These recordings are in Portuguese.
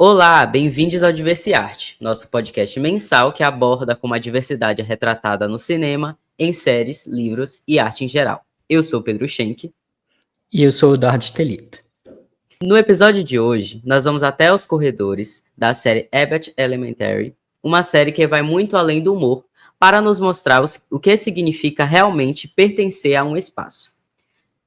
Olá, bem-vindos ao Diversiarte, nosso podcast mensal que aborda como a diversidade é retratada no cinema, em séries, livros e arte em geral. Eu sou Pedro Schenck. E eu sou o Eduardo Stelita. No episódio de hoje, nós vamos até os corredores da série Abbott Elementary, uma série que vai muito além do humor, para nos mostrar o que significa realmente pertencer a um espaço.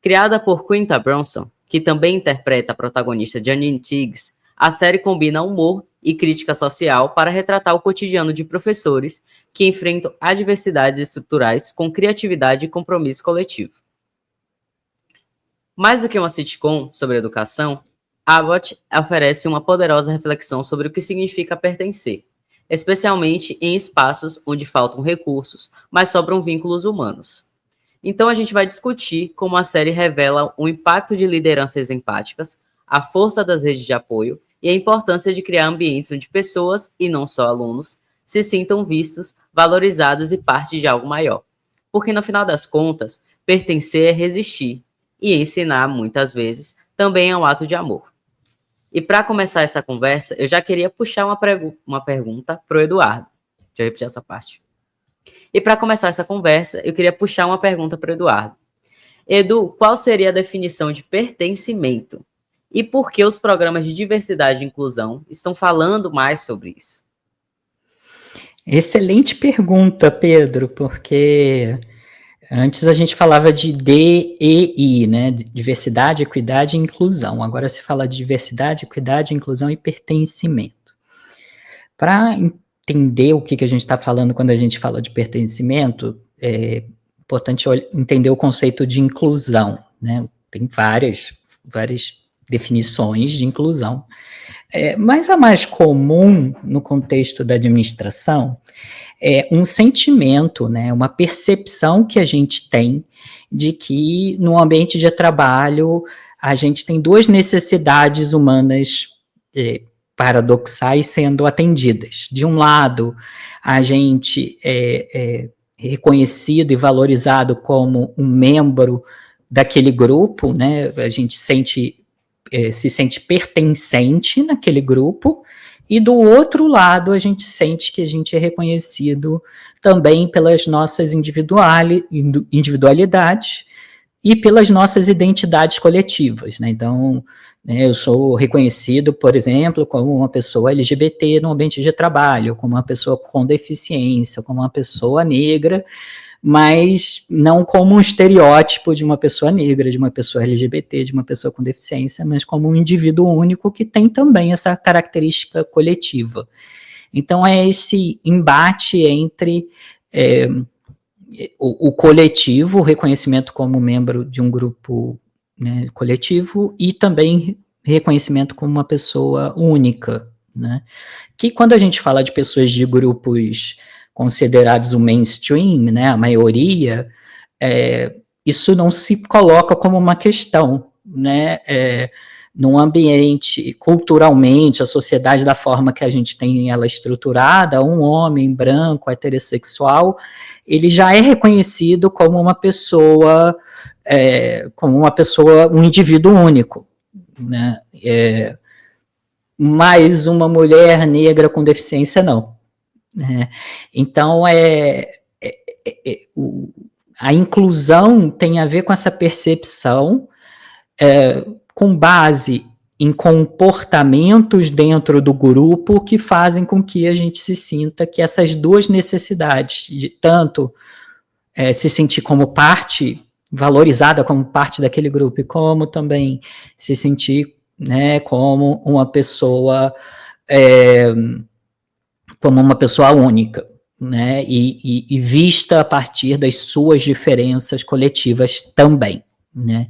Criada por Quinta Brunson, que também interpreta a protagonista Janine Tiggs, a série combina humor e crítica social para retratar o cotidiano de professores que enfrentam adversidades estruturais com criatividade e compromisso coletivo. Mais do que uma sitcom sobre educação, Abbott oferece uma poderosa reflexão sobre o que significa pertencer, especialmente em espaços onde faltam recursos, mas sobram vínculos humanos. Então a gente vai discutir como a série revela o impacto de lideranças empáticas, a força das redes de apoio e a importância de criar ambientes onde pessoas, e não só alunos, se sintam vistos, valorizados e parte de algo maior. Porque no final das contas, pertencer é resistir, e ensinar, muitas vezes, também é um ato de amor. E para começar essa conversa, eu já queria puxar uma pergunta para o Eduardo. Deixa eu repetir essa parte. E para começar essa conversa, eu queria puxar uma pergunta para o Eduardo. Edu, qual seria a definição de pertencimento? E por que os programas de diversidade e inclusão estão falando mais sobre isso? Excelente pergunta, Pedro, porque antes a gente falava de DEI, né? Diversidade, equidade e inclusão. Agora se fala de diversidade, equidade, inclusão e pertencimento. Para entender o que a gente está falando quando a gente fala de pertencimento, é importante entender o conceito de inclusão, né? Tem várias definições de inclusão, mas a mais comum no contexto da administração é um sentimento, né, uma percepção que a gente tem de que no ambiente de trabalho a gente tem duas necessidades humanas paradoxais sendo atendidas. De um lado, a gente é reconhecido e valorizado como um membro daquele grupo, né? A gente se sente pertencente naquele grupo, e do outro lado a gente sente que a gente é reconhecido também pelas nossas individualidades e pelas nossas identidades coletivas, né? Então, né, eu sou reconhecido, por exemplo, como uma pessoa LGBT no ambiente de trabalho, como uma pessoa com deficiência, como uma pessoa negra, mas não como um estereótipo de uma pessoa negra, de uma pessoa LGBT, de uma pessoa com deficiência, mas como um indivíduo único que tem também essa característica coletiva. Então, é esse embate entre o coletivo, o reconhecimento como membro de um grupo, né, coletivo, e também reconhecimento como uma pessoa única, né? Que quando a gente fala de pessoas de grupos considerados o mainstream, né, a maioria, isso não se coloca como uma questão, né? Num ambiente, culturalmente, a sociedade da forma que a gente tem ela estruturada, um homem branco, heterossexual, ele já é reconhecido como uma pessoa, um indivíduo único, né? Mas uma mulher negra com deficiência, não. Então, a inclusão tem a ver com essa percepção, com base em comportamentos dentro do grupo que fazem com que a gente se sinta que essas duas necessidades, de tanto se sentir como parte, valorizada como parte daquele grupo, e como também se sentir, né, como uma pessoa única, né, e vista a partir das suas diferenças coletivas também, né,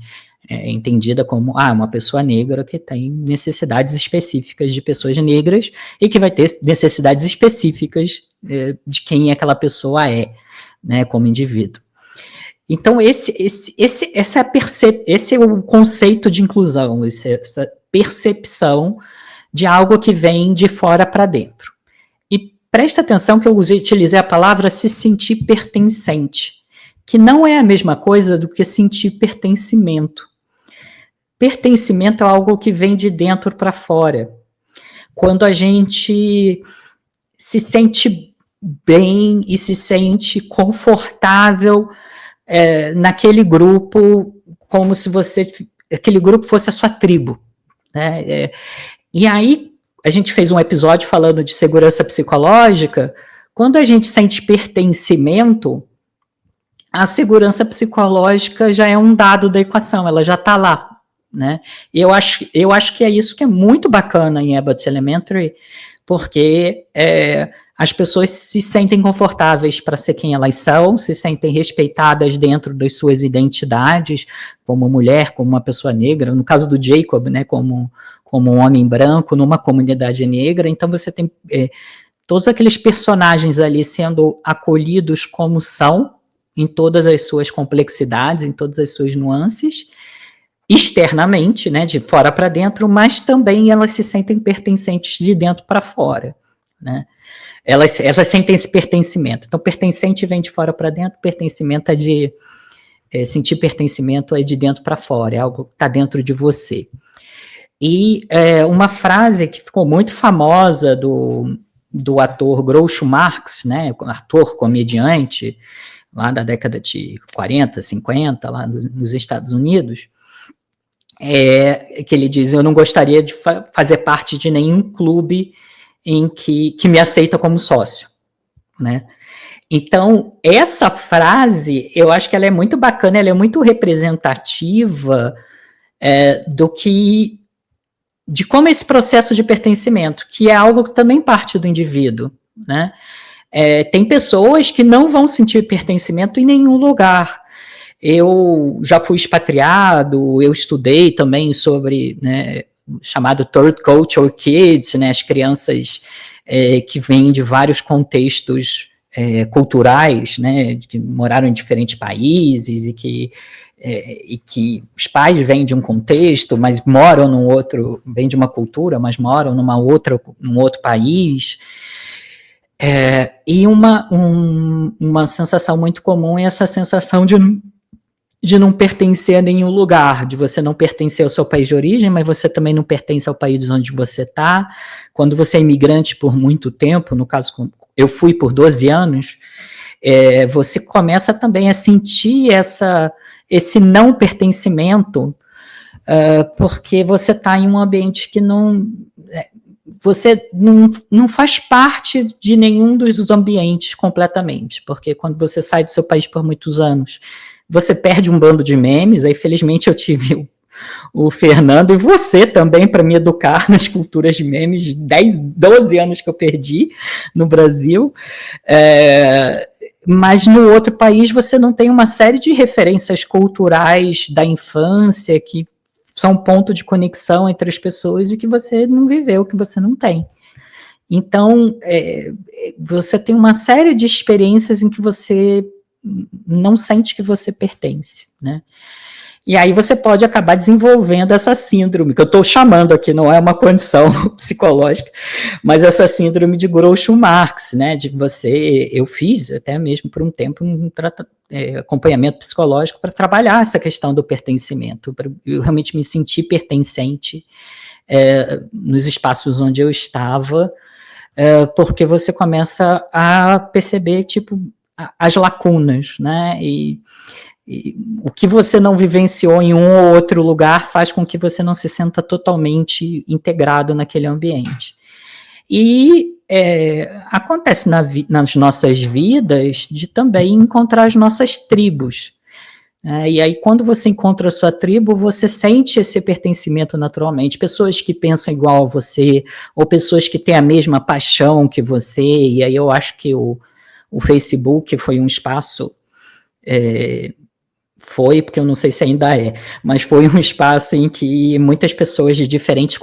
entendida como uma pessoa negra que tem necessidades específicas de pessoas negras e que vai ter necessidades específicas de quem aquela pessoa é, né, como indivíduo. Então, esse é o conceito de inclusão, essa percepção de algo que vem de fora para dentro. E presta atenção que eu utilizei a palavra se sentir pertencente, que não é a mesma coisa do que sentir pertencimento. Pertencimento é algo que vem de dentro para fora. quando a gente se sente bem e se sente confortável naquele grupo, como se aquele grupo fosse a sua tribo, né? E aí, a gente fez um episódio falando de segurança psicológica. Quando a gente sente pertencimento, a segurança psicológica já é um dado da equação, ela já está lá, né? E eu acho que é isso que é muito bacana em Abbott Elementary, porque as pessoas se sentem confortáveis para ser quem elas são, se sentem respeitadas dentro das suas identidades, como mulher, como uma pessoa negra, no caso do Jacob, né, como um homem branco, numa comunidade negra. Então você tem todos aqueles personagens ali sendo acolhidos como são, em todas as suas complexidades, em todas as suas nuances, externamente, né, de fora para dentro, mas também elas se sentem pertencentes de dentro para fora, né? Elas sentem esse pertencimento. Então, pertencente vem de fora para dentro, pertencimento sentir pertencimento é de dentro para fora, é algo que está dentro de você. E uma frase que ficou muito famosa do ator Groucho Marx, né, ator, comediante, lá da década de 40, 50, lá nos Estados Unidos, que ele diz: eu não gostaria de fazer parte de nenhum clube em que me aceita como sócio, né? Então, essa frase, eu acho que ela é muito bacana, ela é muito representativa de como esse processo de pertencimento, que é algo que também parte do indivíduo, né? Tem pessoas que não vão sentir pertencimento em nenhum lugar. Eu já fui expatriado, eu estudei também sobre, né, chamado Third Culture Kids, né, as crianças que vêm de vários contextos culturais, né, que moraram em diferentes países e que os pais vêm de um contexto, mas moram vêm de uma cultura, mas moram num outro país. E uma sensação muito comum é essa sensação de não pertencer a nenhum lugar, de você não pertencer ao seu país de origem, mas você também não pertence ao país onde você está. Quando você é imigrante por muito tempo, no caso, eu fui por 12 anos, você começa também a sentir esse não pertencimento, porque você está em um ambiente que você não faz parte de nenhum dos ambientes completamente, porque quando você sai do seu país por muitos anos, você perde um bando de memes. Aí felizmente eu tive o Fernando e você também para me educar nas culturas de memes, 12 anos que eu perdi no Brasil, mas no outro país você não tem uma série de referências culturais da infância que são ponto de conexão entre as pessoas e que você não viveu, que você não tem. Então, você tem uma série de experiências em que você não sente que você pertence, né? E aí você pode acabar desenvolvendo essa síndrome, que eu estou chamando aqui, não é uma condição psicológica, mas essa síndrome de Groucho Marx, né? Eu fiz até mesmo por um tempo acompanhamento psicológico para trabalhar essa questão do pertencimento, para eu realmente me sentir pertencente nos espaços onde eu estava, porque você começa a perceber, tipo, as lacunas, né? E o que você não vivenciou em um ou outro lugar faz com que você não se sinta totalmente integrado naquele ambiente. E acontece nas nossas vidas de também encontrar as nossas tribos. E aí, quando você encontra a sua tribo, você sente esse pertencimento naturalmente. Pessoas que pensam igual a você, ou pessoas que têm a mesma paixão que você. E aí eu acho que o Facebook foi um espaço, porque eu não sei se ainda mas foi um espaço em que muitas pessoas de diferentes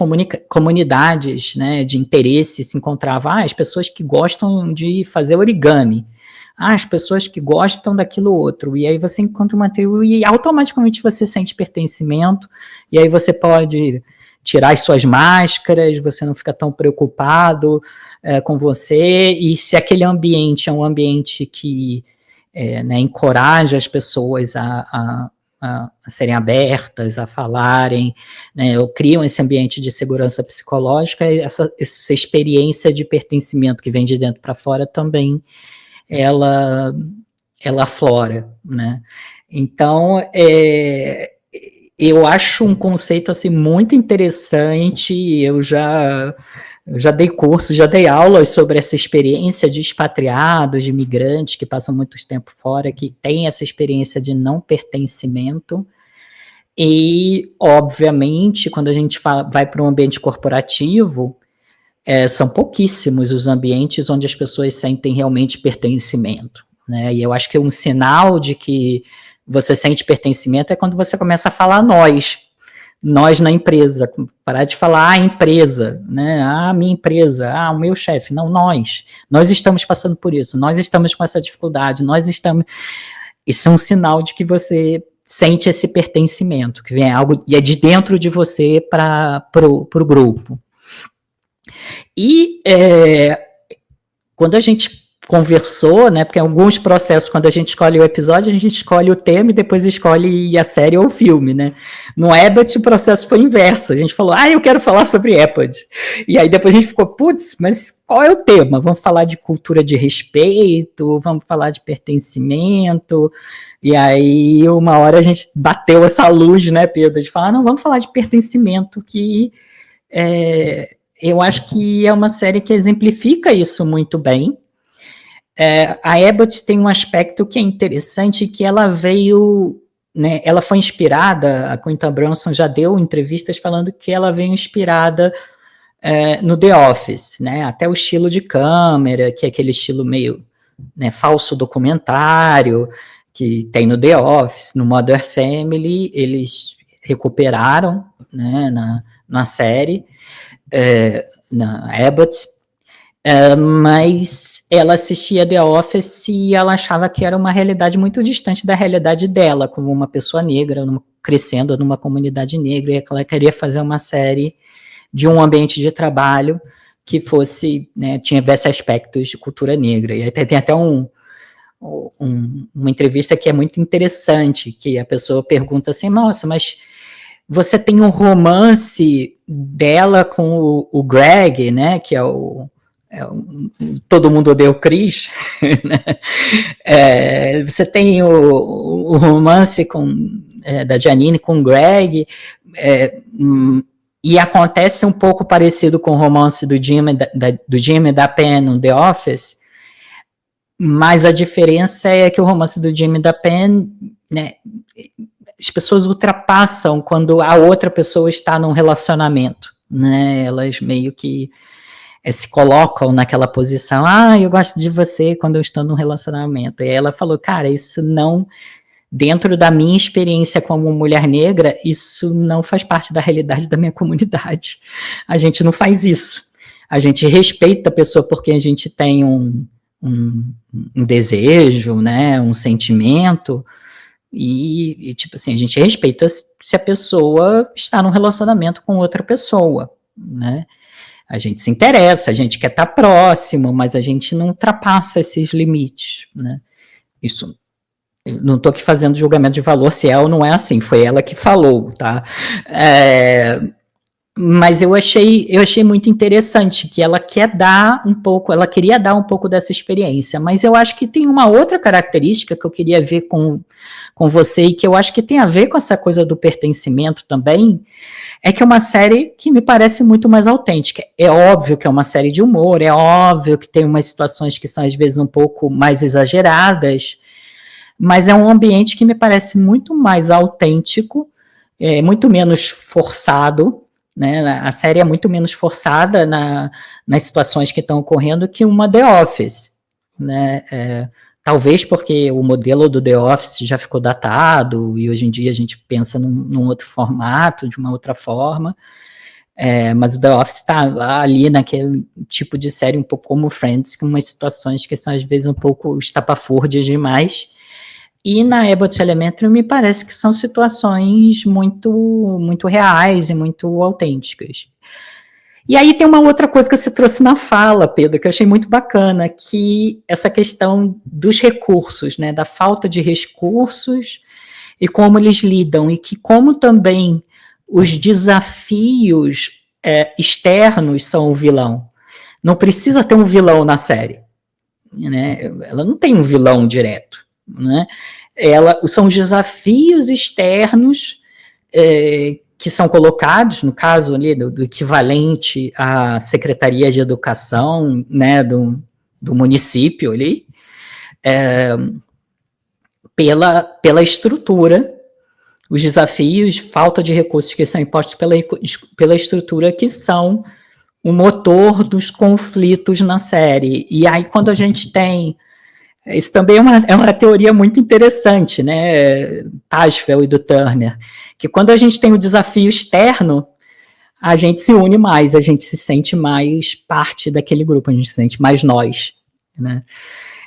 comunidades, né, de interesse se encontravam. As pessoas que gostam de fazer origami, as pessoas que gostam daquilo outro, e aí você encontra uma tribo e automaticamente você sente pertencimento, e aí você pode tirar as suas máscaras, você não fica tão preocupado com você, e se aquele ambiente é um ambiente que encoraja as pessoas a a serem abertas, a falarem, né, ou criam esse ambiente de segurança psicológica, e essa experiência de pertencimento que vem de dentro para fora também, ela aflora, né? Então, eu acho um conceito assim muito interessante. Eu já dei curso, já dei aulas sobre essa experiência de expatriados, de imigrantes que passam muito tempo fora, que têm essa experiência de não pertencimento. E, obviamente, quando a gente vai para um ambiente corporativo, são pouquíssimos os ambientes onde as pessoas sentem realmente pertencimento, né? E eu acho que um sinal de que você sente pertencimento é quando você começa a falar nós na empresa, parar de falar a empresa, né? A minha empresa, o meu chefe, não, nós estamos passando por isso, nós estamos com essa dificuldade, isso é um sinal de que você sente esse pertencimento, que vem algo, e é de dentro de você para o grupo. E quando a gente conversou, né, porque em alguns processos, quando a gente escolhe o episódio, a gente escolhe o tema e depois escolhe a série ou o filme, né? No Abbott, o processo foi inverso. A gente falou, eu quero falar sobre Abbott. E aí depois a gente ficou, putz, mas qual é o tema? Vamos falar de cultura de respeito, vamos falar de pertencimento. E aí, uma hora a gente bateu essa luz, né, Pedro, de falar, não, vamos falar de pertencimento, que eu acho que é uma série que exemplifica isso muito bem. A Abbott tem um aspecto que é interessante, que ela veio, né, ela foi inspirada, a Quinta Brunson já deu entrevistas falando que ela veio inspirada no The Office, né, até o estilo de câmera, que é aquele estilo meio, né, falso documentário, que tem no The Office, no Modern Family, eles recuperaram, né, na série, na Abbott, mas ela assistia The Office e ela achava que era uma realidade muito distante da realidade dela, como uma pessoa negra, crescendo numa comunidade negra, e ela queria fazer uma série de um ambiente de trabalho que fosse, né, tivesse aspectos de cultura negra. E aí tem até uma entrevista que é muito interessante, que a pessoa pergunta assim, nossa, mas você tem um romance dela com o Greg, né, que todo mundo odeia o Chris, né? Você tem o romance da Janine com o Greg, e acontece um pouco parecido com o romance do Jimmy e da Pen no The Office, mas a diferença é que o romance do Jimmy e da Pen, né, as pessoas ultrapassam quando a outra pessoa está num relacionamento, né? Elas meio que se colocam naquela posição, eu gosto de você quando eu estou num relacionamento. E ela falou, cara, isso não, dentro da minha experiência como mulher negra, isso não faz parte da realidade da minha comunidade. A gente não faz isso. A gente respeita a pessoa porque a gente tem um desejo, né, um sentimento, e tipo assim, a gente respeita se a pessoa está num relacionamento com outra pessoa, né? A gente se interessa, a gente quer estar próximo, mas a gente não ultrapassa esses limites, né? Isso, eu não estou aqui fazendo julgamento de valor se é ou não é assim, foi ela que falou, tá? Mas eu achei muito interessante que ela queria dar um pouco dessa experiência, mas eu acho que tem uma outra característica que eu queria ver com você, e que eu acho que tem a ver com essa coisa do pertencimento também, é que é uma série que me parece muito mais autêntica. É óbvio que é uma série de humor, é óbvio que tem umas situações que são às vezes um pouco mais exageradas, mas é um ambiente que me parece muito mais autêntico, muito menos forçado, né? A série é muito menos forçada nas situações que estão ocorrendo que uma The Office, né? Talvez porque o modelo do The Office já ficou datado e hoje em dia a gente pensa num outro formato, de uma outra forma, mas o The Office está ali naquele tipo de série um pouco como Friends, com umas situações que são às vezes um pouco estapafúrdias demais. E na Abbott Elementary me parece que são situações muito, muito reais e muito autênticas. E aí tem uma outra coisa que você trouxe na fala, Pedro, que eu achei muito bacana, que essa questão dos recursos, né, da falta de recursos e como eles lidam, e que como também os desafios externos são o vilão. Não precisa ter um vilão na série, né? Ela não tem um vilão direto, né? São os desafios externos que são colocados, no caso ali, do equivalente à Secretaria de Educação, né, do município ali, pela estrutura, os desafios, falta de recursos que são impostos pela estrutura, que são o motor dos conflitos na série. E aí, quando a gente tem... Isso também é uma teoria muito interessante, né? Tajfel e do Turner, que quando a gente tem o desafio externo, a gente se une mais, a gente se sente mais parte daquele grupo, a gente se sente mais nós, né?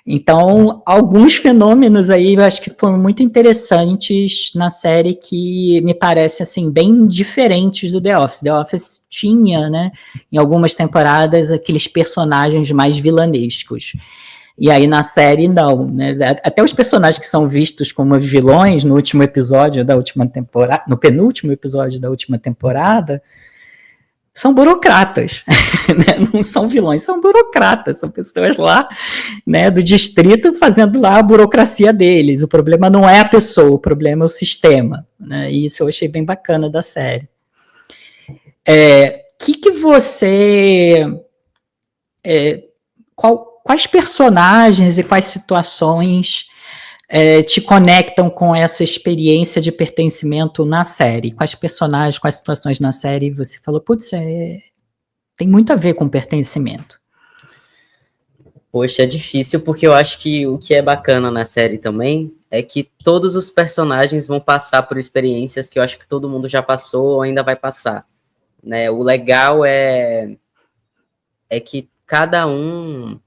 Então, alguns fenômenos aí eu acho que foram muito interessantes na série, que me parece assim bem diferentes do The Office. The Office tinha, né, em algumas temporadas, aqueles personagens mais vilanescos. E aí na série não, né? Até os personagens que são vistos como vilões no último episódio da última temporada, no penúltimo episódio da última temporada, são burocratas, né? Não são vilões, são burocratas, são pessoas lá, né, do distrito fazendo lá a burocracia deles. O problema não é a pessoa, o problema é o sistema, né? E isso eu achei bem bacana da série. Que você... quais personagens e quais situações te conectam com essa experiência de pertencimento na série? Quais personagens, quais situações na série você falou, putz, tem muito a ver com pertencimento? Poxa, é difícil, porque eu acho que o que é bacana na série também é que todos os personagens vão passar por experiências que eu acho que todo mundo já passou ou ainda vai passar, né? O legal é que cada um...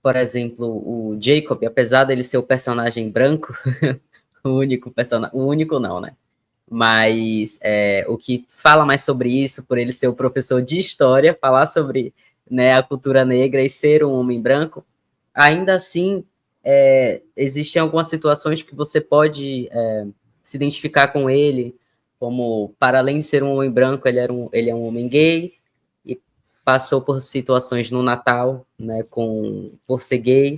Por exemplo, o Jacob, apesar dele ser o personagem branco, o único não, né? Mas o que fala mais sobre isso, por ele ser o professor de história, falar sobre, né, a cultura negra e ser um homem branco, ainda assim, existem algumas situações que você pode se identificar com ele, como, para além de ser um homem branco, ele é um homem gay, passou por situações no Natal, né, por ser gay.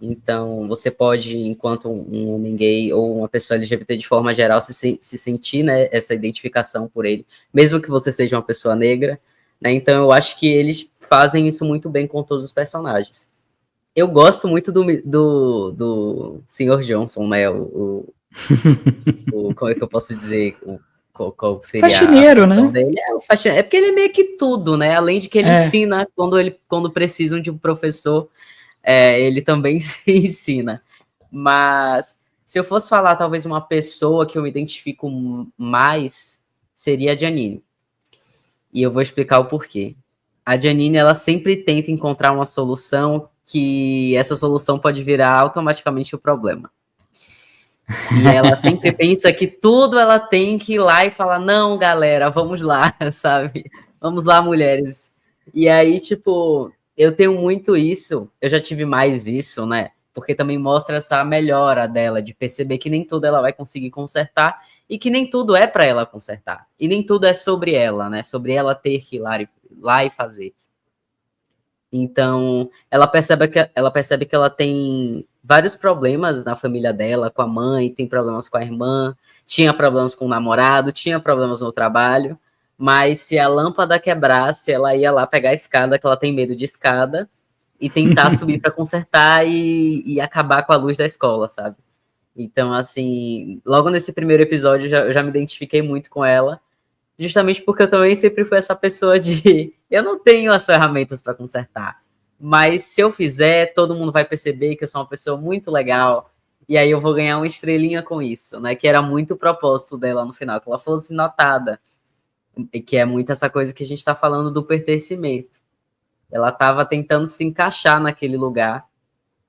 Então, você pode, enquanto um homem gay ou uma pessoa LGBT de forma geral, se sentir, né, essa identificação por ele, mesmo que você seja uma pessoa negra, né? Então, eu acho que eles fazem isso muito bem com todos os personagens. Eu gosto muito do Sr. Johnson, né? Como é que eu posso dizer? Qual seria faxineiro, a função né? dele? O faxineiro. É porque ele é meio que tudo, né? Além de que ele ensina quando precisam de um professor, ele também se ensina. Mas se eu fosse falar talvez uma pessoa que eu me identifico mais, seria a Janine. E eu vou explicar o porquê. A Janine, ela sempre tenta encontrar uma solução que essa solução pode virar automaticamente o problema. E ela sempre pensa que tudo ela tem que ir lá e falar, não, galera, vamos lá, sabe? Vamos lá, mulheres. E aí, tipo, eu tenho muito isso, eu já tive mais isso, né? Porque também mostra essa melhora dela, de perceber que nem tudo ela vai conseguir consertar e que nem tudo é para ela consertar. E nem tudo é sobre ela, né? Sobre ela ter que ir lá e fazer. Então, ela percebe que ela tem vários problemas na família dela, com a mãe, tem problemas com a irmã, tinha problemas com o namorado, tinha problemas no trabalho, mas se a lâmpada quebrasse, ela ia lá pegar a escada, que ela tem medo de escada, e tentar subir para consertar e acabar com a luz da escola, sabe? Então, assim, logo nesse primeiro episódio, eu já me identifiquei muito com ela, justamente porque eu também sempre fui essa pessoa de... Eu não tenho as ferramentas para consertar, mas se eu fizer, todo mundo vai perceber que eu sou uma pessoa muito legal, e aí eu vou ganhar uma estrelinha com isso, né? Que era muito o propósito dela no final, que ela fosse notada, e que é muito essa coisa que a gente está falando do pertencimento. Ela estava tentando se encaixar naquele lugar,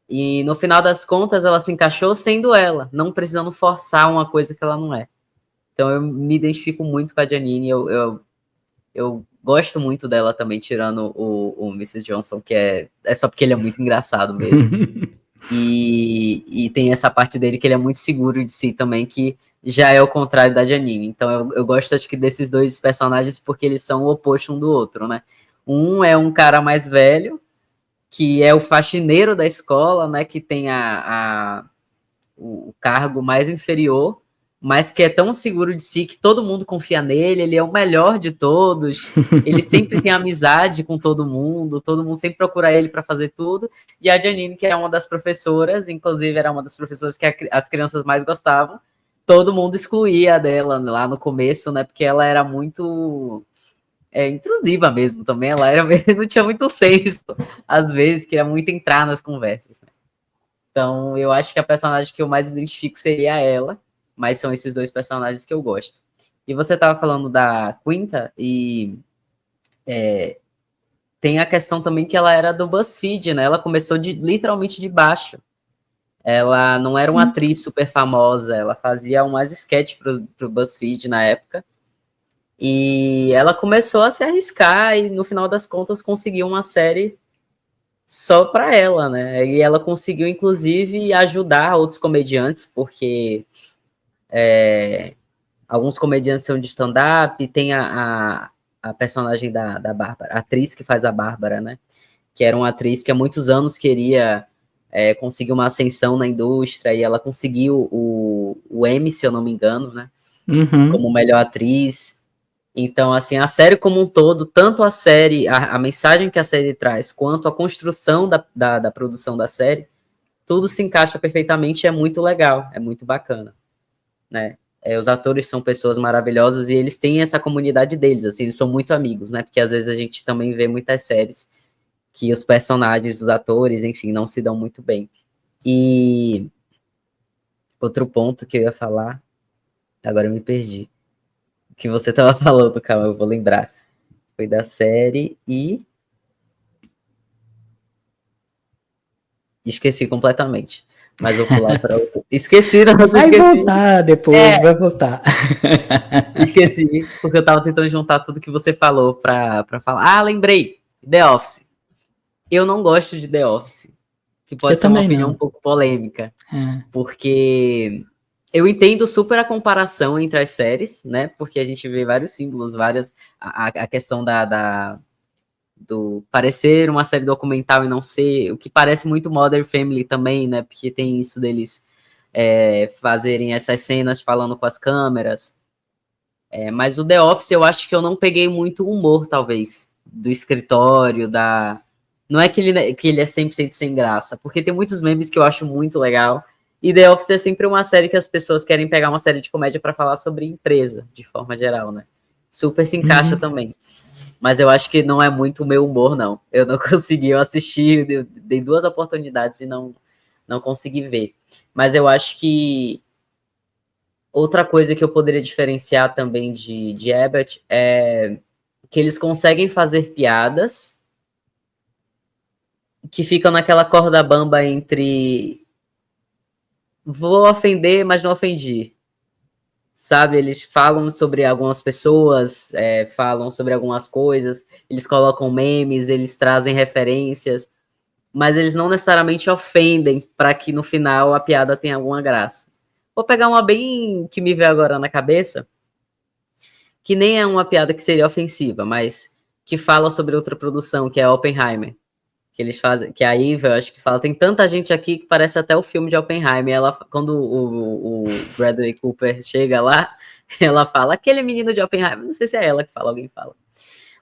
e no final das contas ela se encaixou sendo ela, não precisando forçar uma coisa que ela não é. Então eu me identifico muito com a Janine, eu gosto muito dela também, tirando o Mrs. Johnson, que é só porque ele é muito engraçado mesmo. E tem essa parte dele que ele é muito seguro de si também, que já é o contrário da Janine. Então eu gosto, acho que, desses dois personagens porque eles são o oposto um do outro, né? Um é um cara mais velho, que é o faxineiro da escola, né? Que tem o cargo mais inferior, mas que é tão seguro de si que todo mundo confia nele, ele é o melhor de todos, ele sempre tem amizade com todo mundo sempre procura ele para fazer tudo, e a Janine, que é uma das professoras, inclusive era uma das professoras que as crianças mais gostavam, todo mundo excluía dela lá no começo, né, porque ela era muito intrusiva mesmo também, ela era não tinha muito senso, às vezes, queria muito entrar nas conversas, né? Então, eu acho que a personagem que eu mais me identifico seria ela, mas são esses dois personagens que eu gosto. E você estava falando da Quinta, e tem a questão também que ela era do BuzzFeed, né? Ela começou literalmente de baixo. Ela não era uma atriz super famosa, ela fazia umas sketches pro BuzzFeed na época. E ela começou a se arriscar e, no final das contas, conseguiu uma série só para ela, né? E ela conseguiu, inclusive, ajudar outros comediantes, porque alguns comediantes são de stand-up, tem a personagem da Bárbara, a atriz que faz a Bárbara, né? Que era uma atriz que há muitos anos queria conseguir uma ascensão na indústria, e ela conseguiu o Emmy, se eu não me engano, né? Como melhor atriz. Então, assim, a série como um todo, tanto a série, a mensagem que a série traz, quanto a construção da produção da série, tudo se encaixa perfeitamente e é muito legal, é muito bacana, né? Os atores são pessoas maravilhosas e eles têm essa comunidade deles, assim, eles são muito amigos, né? Porque às vezes a gente também vê muitas séries que os personagens, os atores, enfim, não se dão muito bem. E outro ponto que eu ia falar, agora eu me perdi. Que você estava falando, calma, eu vou lembrar. Foi da série e esqueci completamente. Mas vou pular para outro. Esqueci, não, Vai esqueci. voltar depois, vai voltar. Esqueci, porque eu tava tentando juntar tudo que você falou para falar. Ah, lembrei. The Office. Eu não gosto de The Office, que pode Eu ser uma também opinião um não. pouco polêmica, porque eu entendo super a comparação entre as séries, né? Porque a gente vê vários símbolos, a questão do parecer uma série documental e não ser, o que parece muito Modern Family também, né? Porque tem isso deles fazerem essas cenas falando com as câmeras. Mas o The Office eu acho que eu não peguei muito humor, talvez, do escritório, da... Não é que ele é 100% sem graça, porque tem muitos memes que eu acho muito legal, e The Office é sempre uma série que as pessoas querem pegar uma série de comédia para falar sobre empresa, de forma geral, né? Super se encaixa também. Mas eu acho que não é muito o meu humor, não. Eu não consegui, eu assisti, dei 2 oportunidades e não consegui ver. Mas eu acho que outra coisa que eu poderia diferenciar também de Abbott é que eles conseguem fazer piadas que ficam naquela corda bamba entre vou ofender, mas não ofendi. Sabe, eles falam sobre algumas pessoas, falam sobre algumas coisas, eles colocam memes, eles trazem referências, mas eles não necessariamente ofendem para que no final a piada tenha alguma graça. Vou pegar uma bem que me veio agora na cabeça, que nem é uma piada que seria ofensiva, mas que fala sobre outra produção, que é Oppenheimer. Que eles fazem, que a Eva, eu acho que fala, tem tanta gente aqui que parece até o filme de Oppenheimer. Ela, quando o Bradley Cooper chega lá, ela fala, aquele menino de Oppenheimer, não sei se é ela que fala, alguém fala.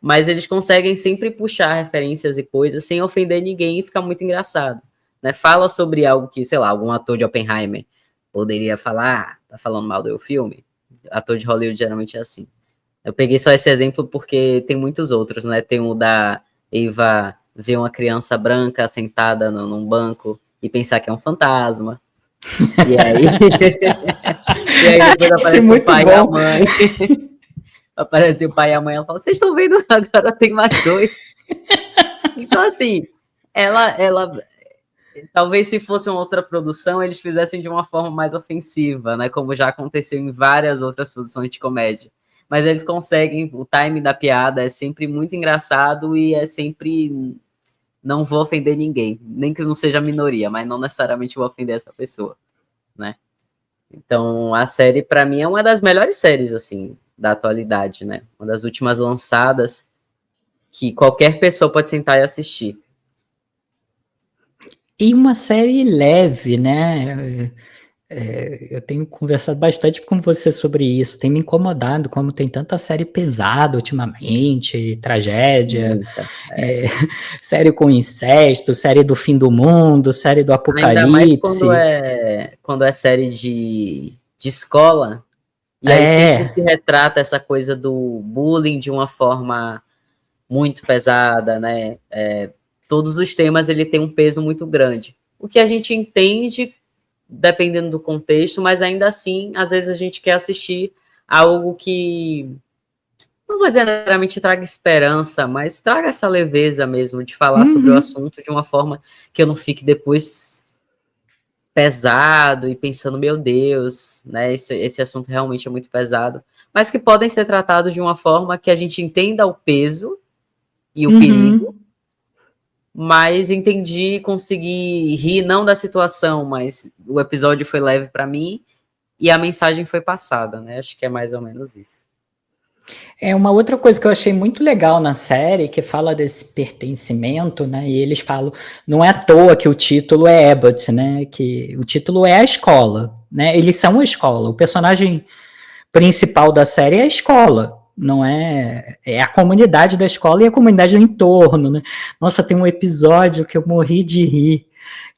Mas eles conseguem sempre puxar referências e coisas sem ofender ninguém e ficar muito engraçado. Né? Fala sobre algo que, sei lá, algum ator de Oppenheimer poderia falar, tá falando mal do filme. Ator de Hollywood geralmente é assim. Eu peguei só esse exemplo porque tem muitos outros, né? Tem o da Eva ver uma criança branca sentada num banco e pensar que é um fantasma. E aí, e aí depois Isso é aparece o muito pai e a bom. mãe. Aparece o pai e a mãe, ela fala, vocês estão vendo? Agora tem mais 2. Então, assim, ela talvez se fosse uma outra produção, eles fizessem de uma forma mais ofensiva, né? Como já aconteceu em várias outras produções de comédia. Mas eles conseguem, o time da piada é sempre muito engraçado e é sempre não vou ofender ninguém, nem que não seja minoria, mas não necessariamente vou ofender essa pessoa, né? Então, a série, para mim, é uma das melhores séries, assim, da atualidade, né? Uma das últimas lançadas que qualquer pessoa pode sentar e assistir. E uma série leve, né? Eu tenho conversado bastante com você sobre isso, tem me incomodado como tem tanta série pesada ultimamente, tragédia, série com incesto, série do fim do mundo, série do Ainda mais apocalipse. quando é série de escola, e aí sempre se retrata essa coisa do bullying de uma forma muito pesada, né? Todos os temas ele tem um peso muito grande. O que a gente entende dependendo do contexto, mas ainda assim, às vezes a gente quer assistir algo que, não vou dizer necessariamente traga esperança, mas traga essa leveza mesmo de falar sobre o assunto de uma forma que eu não fique depois pesado e pensando, meu Deus, né, esse assunto realmente é muito pesado, mas que podem ser tratados de uma forma que a gente entenda o peso e o perigo, mas entendi, consegui rir não da situação, mas o episódio foi leve para mim e a mensagem foi passada, né? Acho que é mais ou menos isso. Uma outra coisa que eu achei muito legal na série, que fala desse pertencimento, né? E eles falam, não é à toa que o título é Abbott, né? Que o título é a escola, né? Eles são a escola. O personagem principal da série é a escola, não é a comunidade da escola e a comunidade do entorno, né? Nossa, tem um episódio que eu morri de rir,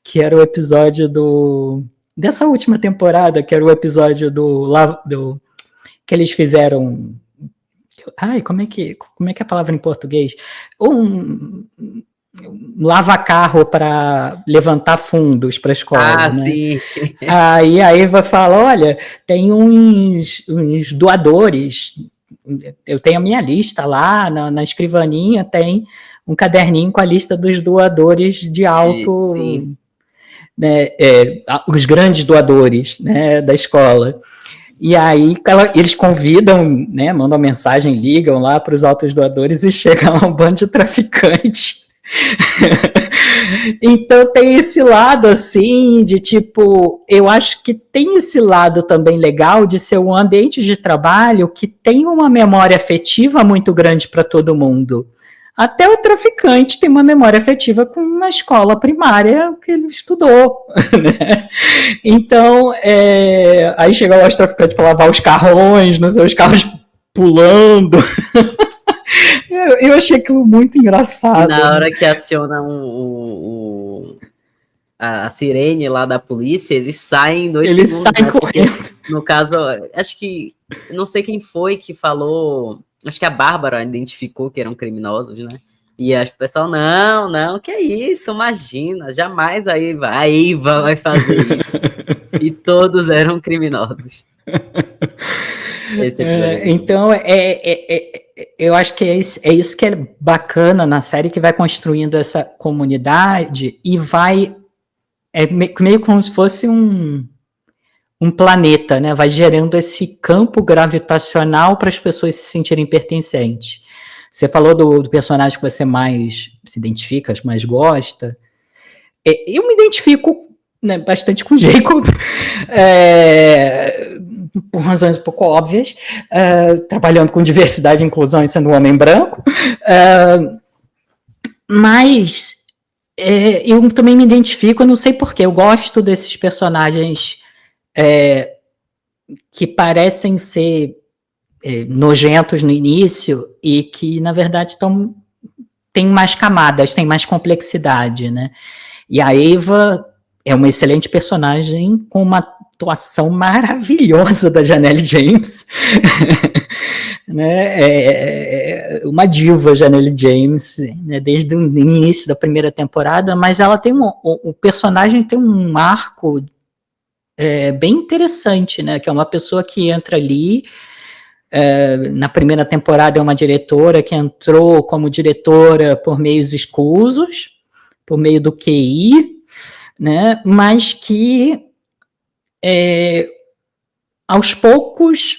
que era o episódio dessa última temporada, que era o episódio do que eles fizeram. Ai, como é que é a palavra em português? Um lava-carro para levantar fundos para a escola, né? Sim. Aí a Eva fala, olha, tem uns doadores, eu tenho a minha lista lá na escrivaninha, tem um caderninho com a lista dos doadores de alto, né, os grandes doadores, né, da escola. E aí eles convidam, né, mandam mensagem, ligam lá para os altos doadores e chega lá um bando de traficante. Então tem esse lado assim de tipo, eu acho que tem esse lado também legal de ser um ambiente de trabalho que tem uma memória afetiva muito grande para todo mundo. Até o traficante tem uma memória afetiva com uma escola primária que ele estudou, né? Então, aí chega lá os traficantes para lavar os carrões, não sei, os carros pulando. Eu achei aquilo muito engraçado. E na hora que aciona a sirene lá da polícia, eles saem 2 segundos. Eles saem correndo. No caso, acho que, não sei quem foi que falou, acho que a Bárbara identificou que eram criminosos, né? E o pessoal, não, que é isso, imagina, jamais a Eva vai fazer isso. E todos eram criminosos. Então, eu acho que é isso que é bacana na série, que vai construindo essa comunidade e vai... meio como se fosse um planeta, né? Vai gerando esse campo gravitacional para as pessoas se sentirem pertencentes. Você falou do personagem que você mais se identifica, mais gosta. Eu me identifico, né, bastante com o Jacob, por razões um pouco óbvias, trabalhando com diversidade e inclusão e sendo um homem branco, mas eu também me identifico, eu não sei porquê, eu gosto desses personagens que parecem ser nojentos no início e que, na verdade, têm mais camadas, têm mais complexidade, né? E a Eva é uma excelente personagem com uma atuação maravilhosa da Janelle James. Né? Uma diva, Janelle James, né? Desde o início da primeira temporada, mas ela tem o personagem tem um arco bem interessante, né? Que é uma pessoa que entra ali, na primeira temporada é uma diretora que entrou como diretora por meios escusos, por meio do QI, né? Mas que aos poucos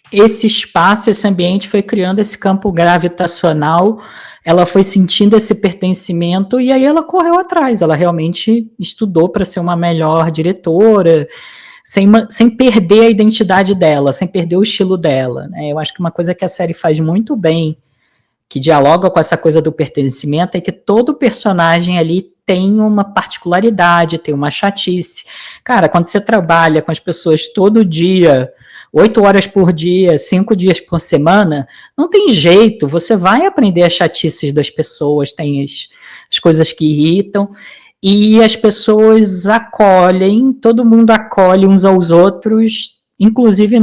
esse espaço, esse ambiente foi criando esse campo gravitacional ela foi sentindo esse pertencimento e aí ela correu atrás, ela realmente estudou para ser uma melhor diretora, sem perder a identidade dela, sem perder o estilo dela, né? Eu acho que uma coisa que a série faz muito bem, que dialoga com essa coisa do pertencimento, é que todo personagem ali tem uma particularidade, tem uma chatice. Cara, quando você trabalha com as pessoas todo dia, 8 horas por dia, 5 dias por semana, não tem jeito, você vai aprender as chatices das pessoas, tem as coisas que irritam, e as pessoas acolhem, todo mundo acolhe uns aos outros, inclusive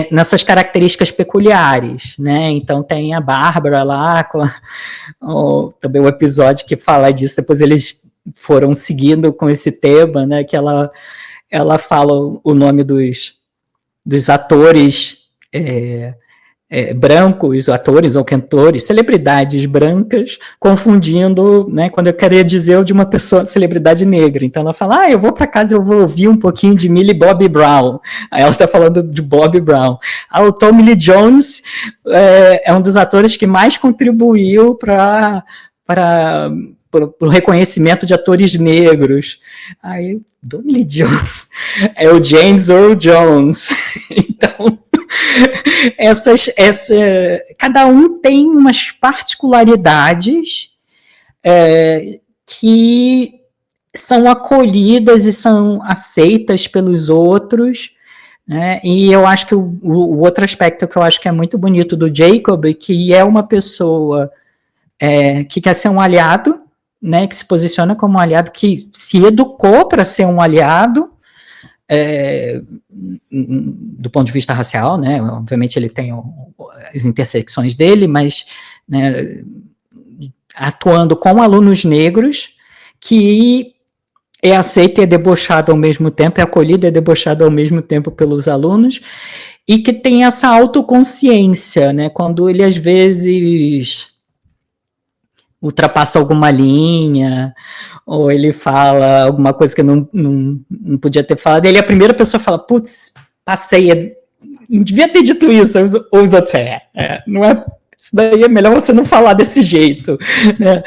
nessas características peculiares, né? Então tem a Bárbara lá, também o episódio que fala disso, depois eles foram seguindo com esse tema, né? Que ela fala o nome dos atores brancos, atores ou cantores, celebridades brancas, confundindo, né, quando eu queria dizer de uma pessoa, celebridade negra. Então ela fala, eu vou para casa, eu vou ouvir um pouquinho de Millie Bobby Brown. Aí ela está falando de Bobby Brown. O Tommy Lee Jones é um dos atores que mais contribuiu para o reconhecimento de atores negros. Aí, Tommy Lee Jones é o James Earl Jones. Então, cada um tem umas particularidades que são acolhidas e são aceitas pelos outros, né? E eu acho que o outro aspecto que eu acho que é muito bonito do Jacob, que é uma pessoa que quer ser um aliado, né, que se posiciona como um aliado, que se educou para ser um aliado, do ponto de vista racial, né, obviamente ele tem as intersecções dele, mas, né, atuando com alunos negros, que é aceito e é debochado ao mesmo tempo, é acolhido e é debochado ao mesmo tempo pelos alunos, e que tem essa autoconsciência, né, quando ele às vezes ultrapassa alguma linha, ou ele fala alguma coisa que não podia ter falado, ele é a primeira pessoa a falar, putz, passei, não devia ter dito isso, ou os outros, não é, isso daí é melhor você não falar desse jeito, né?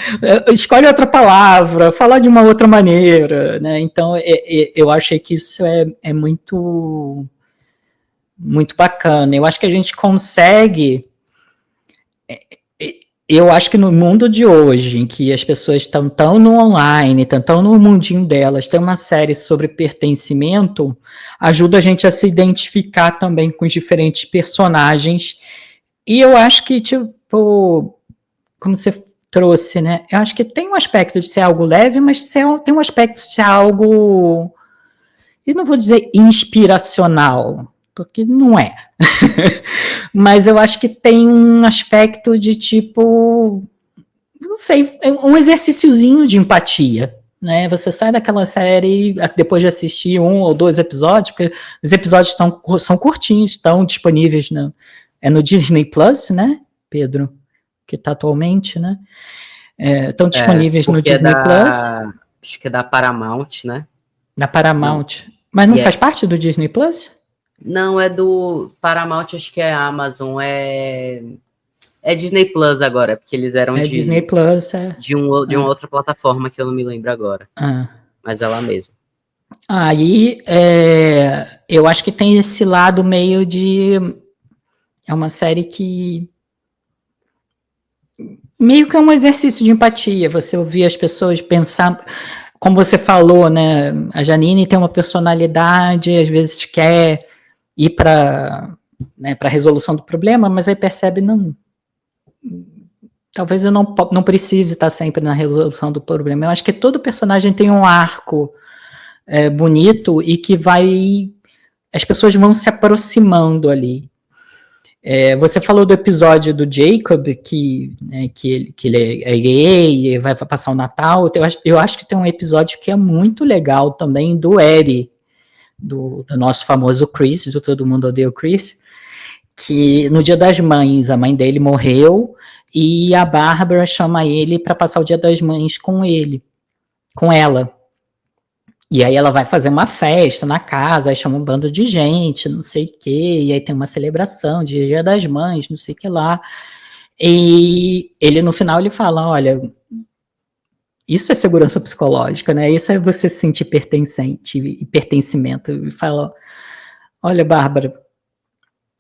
Escolhe outra palavra, falar de uma outra maneira, né? Então, eu achei que isso é muito, muito bacana. Eu acho que a gente consegue... Eu acho que no mundo de hoje, em que as pessoas estão tão no online, estão tão no mundinho delas, tem uma série sobre pertencimento, ajuda a gente a se identificar também com os diferentes personagens. E eu acho que, tipo, como você trouxe, né? Eu acho que tem um aspecto de ser algo leve, mas tem um aspecto de ser algo, eu não vou dizer inspiracional, porque não é. Mas eu acho que tem um aspecto de tipo, não sei, um exercíciozinho de empatia, né? Você sai daquela série depois de assistir 1 ou 2 episódios, porque os episódios são curtinhos, estão disponíveis no Disney Plus, né, Pedro? Que está atualmente, né? Estão disponíveis no Disney Plus. Acho que é da Paramount, né? Da Paramount. Não. Mas não faz parte do Disney Plus? Não, é do Paramount, acho que é Amazon, é Disney Plus agora, porque eles eram Disney Plus, de uma outra plataforma que eu não me lembro agora, mas é lá mesmo. Aí, eu acho que tem esse lado meio de... É uma série que... Meio que é um exercício de empatia, você ouvir as pessoas pensar... Como você falou, né? A Janine tem uma personalidade, às vezes quer ir para a resolução do problema, mas aí percebe, não, talvez eu não precise estar sempre na resolução do problema. Eu acho que todo personagem tem um arco bonito e que as pessoas vão se aproximando ali. Você falou do episódio do Jacob, que ele é gay e vai passar o Natal. Eu acho que tem um episódio que é muito legal também do Eddie, do nosso famoso Chris, do Todo Mundo Odeia o Chris, que no Dia das Mães, a mãe dele morreu e a Bárbara chama ele para passar o Dia das Mães com ela. E aí ela vai fazer uma festa na casa, aí chama um bando de gente, não sei o quê, e aí tem uma celebração de Dia das Mães, não sei o que lá. E ele, no final, ele fala, olha, isso é segurança psicológica, né? Isso é você se sentir pertencente e pertencimento. E fala, olha, Bárbara,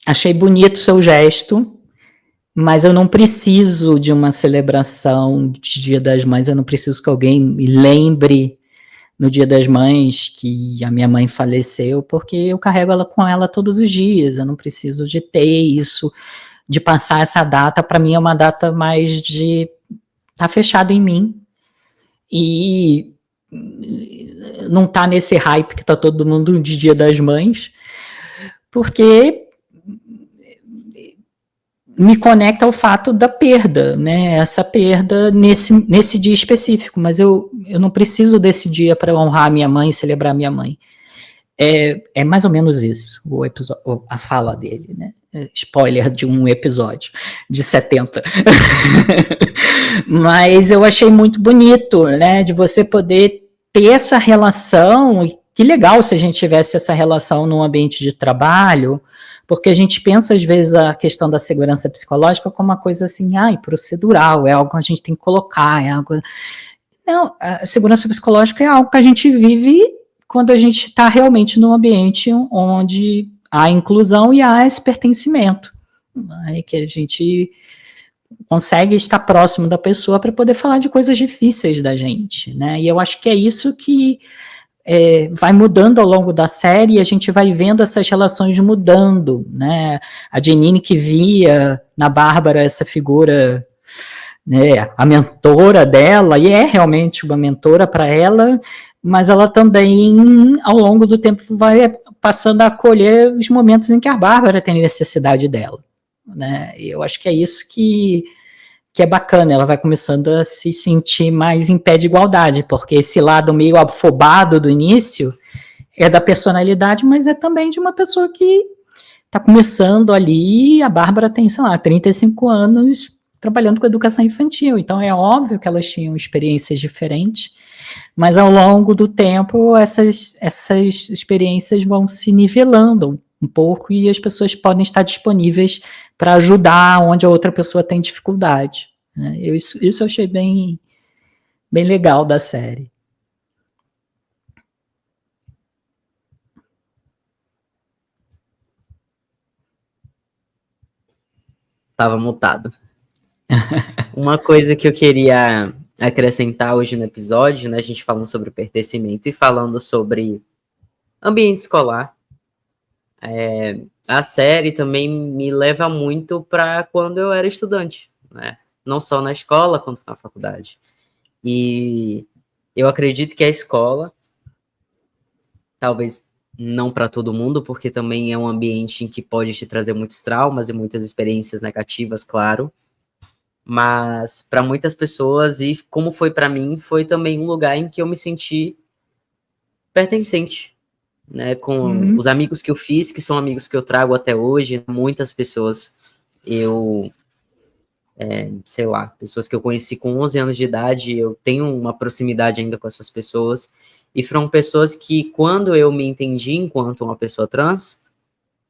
achei bonito o seu gesto, mas eu não preciso de uma celebração de Dia das Mães, eu não preciso que alguém me lembre no Dia das Mães que a minha mãe faleceu, porque eu carrego ela com ela todos os dias, eu não preciso de ter isso, de passar essa data, para mim é uma data mais de tá fechado em mim, e não tá nesse hype que tá todo mundo de Dia das Mães, porque me conecta ao fato da perda, né? Essa perda nesse dia específico, mas eu não preciso desse dia para honrar a minha mãe e celebrar a minha mãe. É mais ou menos isso, a fala dele, né? Spoiler de um episódio de 70. Mas eu achei muito bonito, né? De você poder ter essa relação, e que legal se a gente tivesse essa relação num ambiente de trabalho, porque a gente pensa, às vezes, a questão da segurança psicológica como uma coisa assim, procedural, é algo que a gente tem que colocar, é algo... Não, a segurança psicológica é algo que a gente vive quando a gente está realmente num ambiente onde há inclusão e há esse pertencimento, né? Que a gente consegue estar próximo da pessoa para poder falar de coisas difíceis da gente, né? E eu acho que é isso que vai mudando ao longo da série, e a gente vai vendo essas relações mudando, né? A Janine, que via na Bárbara essa figura, né, a mentora dela, e é realmente uma mentora para ela, mas ela também, ao longo do tempo, vai passando a acolher os momentos em que a Bárbara tem necessidade dela, né? E eu acho que é isso que é bacana, ela vai começando a se sentir mais em pé de igualdade, porque esse lado meio afobado do início é da personalidade, mas é também de uma pessoa que está começando ali, a Bárbara tem, sei lá, 35 anos trabalhando com educação infantil, então é óbvio que elas tinham experiências diferentes, mas ao longo do tempo essas experiências vão se nivelando um pouco e as pessoas podem estar disponíveis para ajudar onde a outra pessoa tem dificuldade, né? Isso eu achei bem legal da série. Tava mutado. Uma coisa que eu queria acrescentar hoje no episódio, né? A gente falando sobre pertencimento e falando sobre ambiente escolar. A série também me leva muito para quando eu era estudante, né? Não só na escola, quanto na faculdade. E eu acredito que a escola, talvez não para todo mundo, porque também é um ambiente em que pode te trazer muitos traumas e muitas experiências negativas, claro. Mas para muitas pessoas, e como foi para mim, foi também um lugar em que eu me senti pertencente, né, com os amigos que eu fiz, que são amigos que eu trago até hoje. Muitas pessoas eu, sei lá, pessoas que eu conheci com 11 anos de idade, eu tenho uma proximidade ainda com essas pessoas, e foram pessoas que, quando eu me entendi enquanto uma pessoa trans,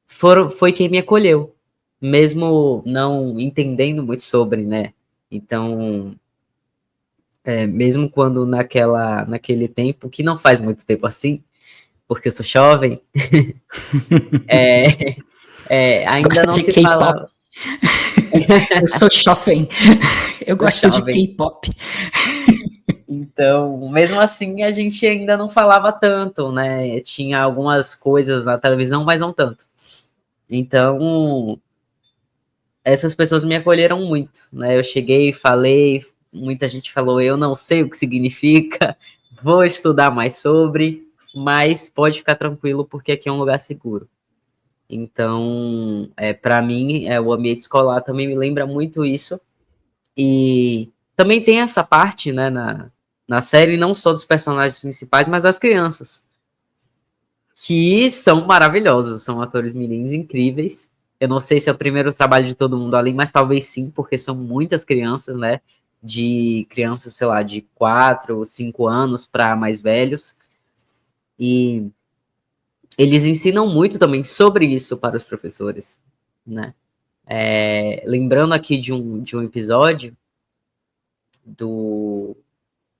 foi quem me acolheu, mesmo não entendendo muito sobre, né, então, mesmo quando naquele tempo, que não faz muito tempo assim, porque eu sou jovem, ainda não se falava. Eu sou jovem, eu gosto de K-pop. Então, mesmo assim, a gente ainda não falava tanto, né? Tinha algumas coisas na televisão, mas não tanto. Então, essas pessoas me acolheram muito, né? Eu cheguei, falei, muita gente falou, eu não sei o que significa, vou estudar mais sobre, mas pode ficar tranquilo, porque aqui é um lugar seguro. Então, para mim, o ambiente escolar também me lembra muito isso. E também tem essa parte, né, na série, não só dos personagens principais, mas das crianças, que são maravilhosos, são atores mirins incríveis. Eu não sei se é o primeiro trabalho de todo mundo ali, mas talvez sim, porque são muitas crianças, né, de crianças, sei lá, de 4 ou 5 anos para mais velhos. E eles ensinam muito também sobre isso para os professores, né? Lembrando aqui de um episódio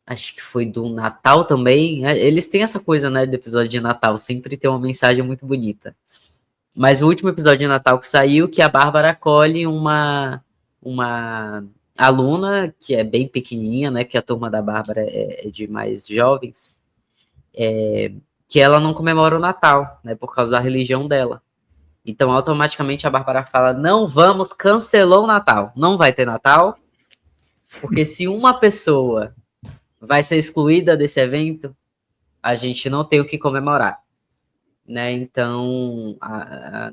acho que foi do Natal também. Eles têm essa coisa, né, do episódio de Natal, sempre tem uma mensagem muito bonita. Mas o último episódio de Natal que saiu, que a Bárbara acolhe uma aluna que é bem pequenininha, né, que a turma da Bárbara é de mais jovens, que ela não comemora o Natal, né, por causa da religião dela. Então, automaticamente, a Bárbara fala, não vamos, cancelou o Natal. Não vai ter Natal, porque se uma pessoa vai ser excluída desse evento, a gente não tem o que comemorar. Né? Então,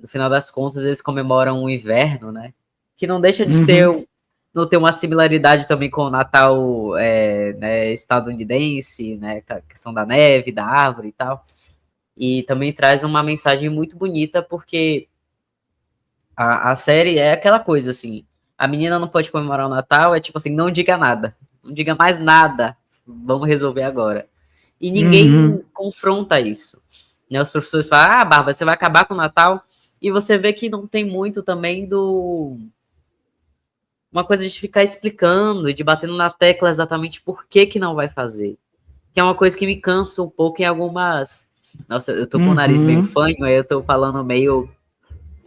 no final das contas, eles comemoram o inverno, né? Que não deixa de ser, não ter uma similaridade também com o Natal né, estadunidense, né? A questão da neve, da árvore e tal. E também traz uma mensagem muito bonita, porque a série é aquela coisa, assim, a menina não pode comemorar o Natal, é tipo assim, não diga nada, não diga mais nada, vamos resolver agora. E ninguém confronta isso. Né? Os professores falam, Bárbara, você vai acabar com o Natal, e você vê que não tem muito também uma coisa de ficar explicando, de batendo na tecla exatamente por que não vai fazer. Que é uma coisa que me cansa um pouco em algumas... Nossa, eu tô com o nariz meio fanho, aí eu tô falando meio...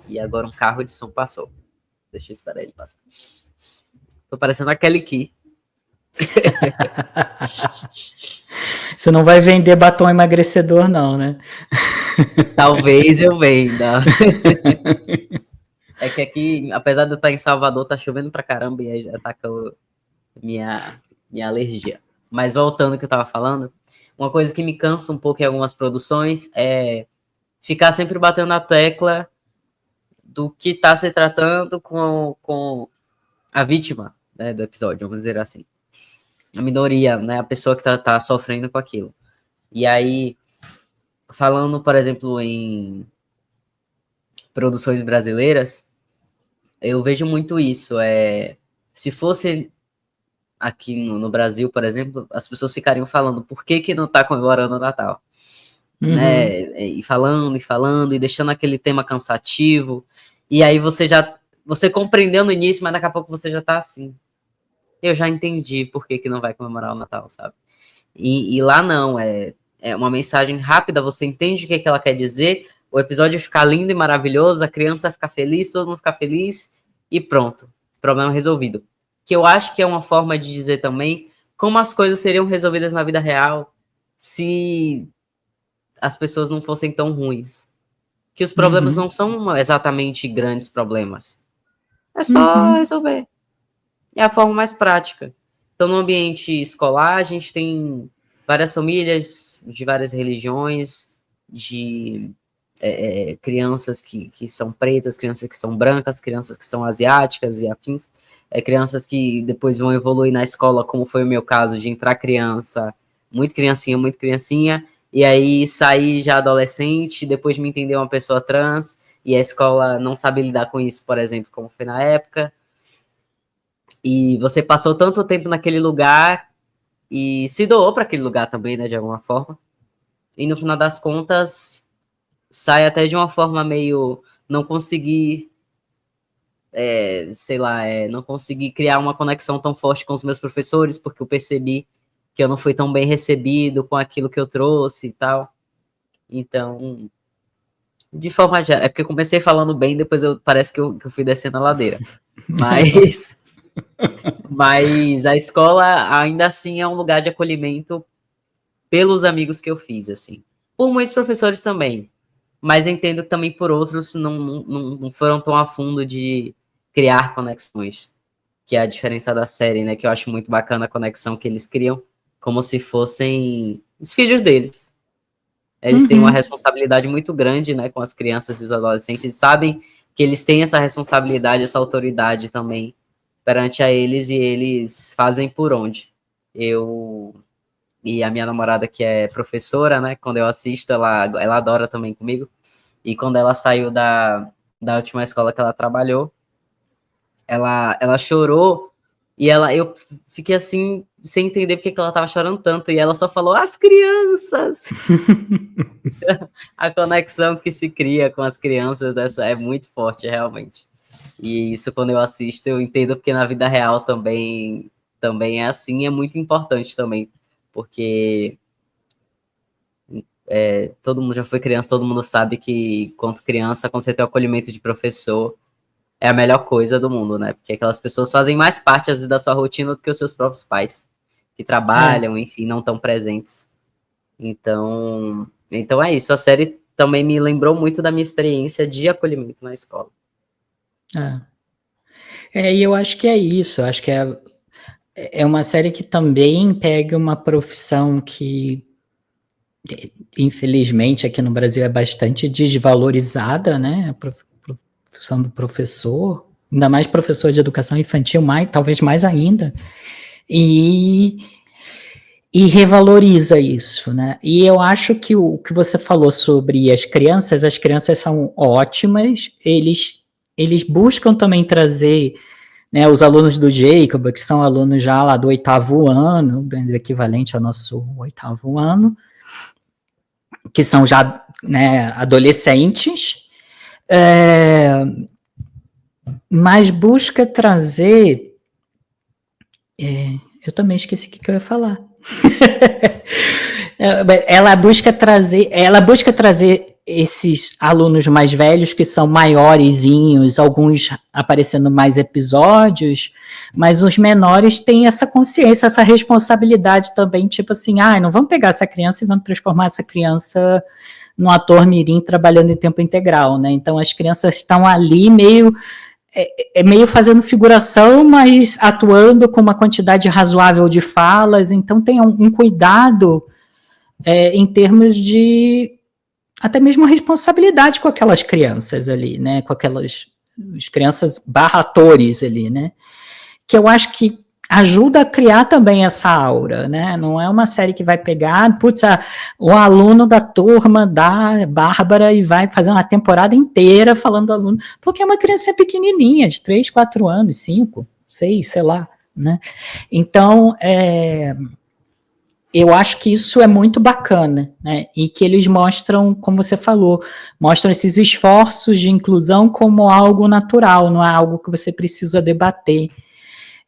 E agora um carro de som passou. Deixa eu esperar ele passar. Tô parecendo a Kelly Key. Você não vai vender batom emagrecedor, não, né? Talvez eu venda. É que aqui, apesar de eu estar em Salvador, tá chovendo pra caramba e aí já tá com minha alergia. Mas voltando ao que eu tava falando, uma coisa que me cansa um pouco em algumas produções é ficar sempre batendo na tecla do que tá se tratando com a vítima, né, do episódio, vamos dizer assim. A minoria, né, a pessoa que tá sofrendo com aquilo. E aí, falando, por exemplo, em produções brasileiras, eu vejo muito isso. Se fosse aqui no Brasil, por exemplo, as pessoas ficariam falando por que não tá comemorando o Natal. Né? E falando, e deixando aquele tema cansativo. E aí você compreendeu no início, mas daqui a pouco você já tá assim. Eu já entendi por que não vai comemorar o Natal, sabe? E lá não, é uma mensagem rápida, você entende o que ela quer dizer, o episódio fica lindo e maravilhoso, a criança fica feliz, todo mundo fica feliz, e pronto, problema resolvido. Que eu acho que é uma forma de dizer também como as coisas seriam resolvidas na vida real se as pessoas não fossem tão ruins. Que os problemas não são exatamente grandes problemas. É só resolver. É a forma mais prática. Então, no ambiente escolar, a gente tem várias famílias de várias religiões, de crianças que são pretas, crianças que são brancas, crianças que são asiáticas e afins, crianças que depois vão evoluir na escola, como foi o meu caso, de entrar criança, muito criancinha, e aí sair já adolescente, depois me entender uma pessoa trans, e a escola não sabe lidar com isso, por exemplo, como foi na época. E você passou tanto tempo naquele lugar e se doou para aquele lugar também, né, de alguma forma. E no final das contas, sai até de uma forma meio não conseguir, sei lá, não conseguir criar uma conexão tão forte com os meus professores, porque eu percebi que eu não fui tão bem recebido com aquilo que eu trouxe e tal. Então, de forma geral, é porque eu comecei falando bem, depois parece que eu fui descendo a ladeira. Mas a escola ainda assim é um lugar de acolhimento pelos amigos que eu fiz, assim. Por muitos professores também, mas eu entendo que também por outros não foram tão a fundo de criar conexões, que é a diferença da série, né? Que eu acho muito bacana a conexão que eles criam, como se fossem os filhos deles. Eles têm uma responsabilidade muito grande, né, com as crianças e os adolescentes, e sabem que eles têm essa responsabilidade, essa autoridade também perante a eles, e eles fazem por onde. Eu e a minha namorada, que é professora, né, quando eu assisto, ela adora também comigo, e quando ela saiu da última escola que ela trabalhou, ela chorou, e eu fiquei assim, sem entender porque que ela tava chorando tanto, e ela só falou, as crianças! A conexão que se cria com as crianças é muito forte, realmente. E isso, quando eu assisto, eu entendo, porque na vida real também é assim, e é muito importante também, porque todo mundo já foi criança, todo mundo sabe que, quando criança, quando você tem o acolhimento de professor, é a melhor coisa do mundo, né? Porque aquelas pessoas fazem mais parte, às vezes, da sua rotina do que os seus próprios pais, que trabalham, enfim, não estão presentes. Então é isso. A série também me lembrou muito da minha experiência de acolhimento na escola. E eu acho que é isso. Eu acho que é uma série que também pega uma profissão que, infelizmente, aqui no Brasil é bastante desvalorizada, né? A profissão do professor, ainda mais professor de educação infantil, talvez mais ainda, e revaloriza isso, né? E eu acho que o que você falou sobre as crianças são ótimas, eles buscam também trazer, né, os alunos do Jacob, que são alunos já lá do 8º ano, do equivalente ao nosso 8º ano, que são já, né, adolescentes, mas busca trazer... eu também esqueci o que eu ia falar. Ela busca trazer esses alunos mais velhos, que são maiorzinhos, alguns aparecendo mais episódios, mas os menores têm essa consciência, essa responsabilidade também, tipo assim, não vamos pegar essa criança e vamos transformar essa criança num ator mirim trabalhando em tempo integral, né? Então as crianças estão ali meio fazendo figuração, mas atuando com uma quantidade razoável de falas, então tem um cuidado em termos de até mesmo responsabilidade com aquelas crianças ali, né, com aquelas crianças atores ali, né, que eu acho que ajuda a criar também essa aura, né, não é uma série que vai pegar, o aluno da turma da Bárbara e vai fazer uma temporada inteira falando do aluno, porque é uma criança pequenininha, de 3, 4 anos, 5, 6, sei lá, né, então, eu acho que isso é muito bacana, né? E que eles mostram, como você falou, mostram esses esforços de inclusão como algo natural, não é algo que você precisa debater.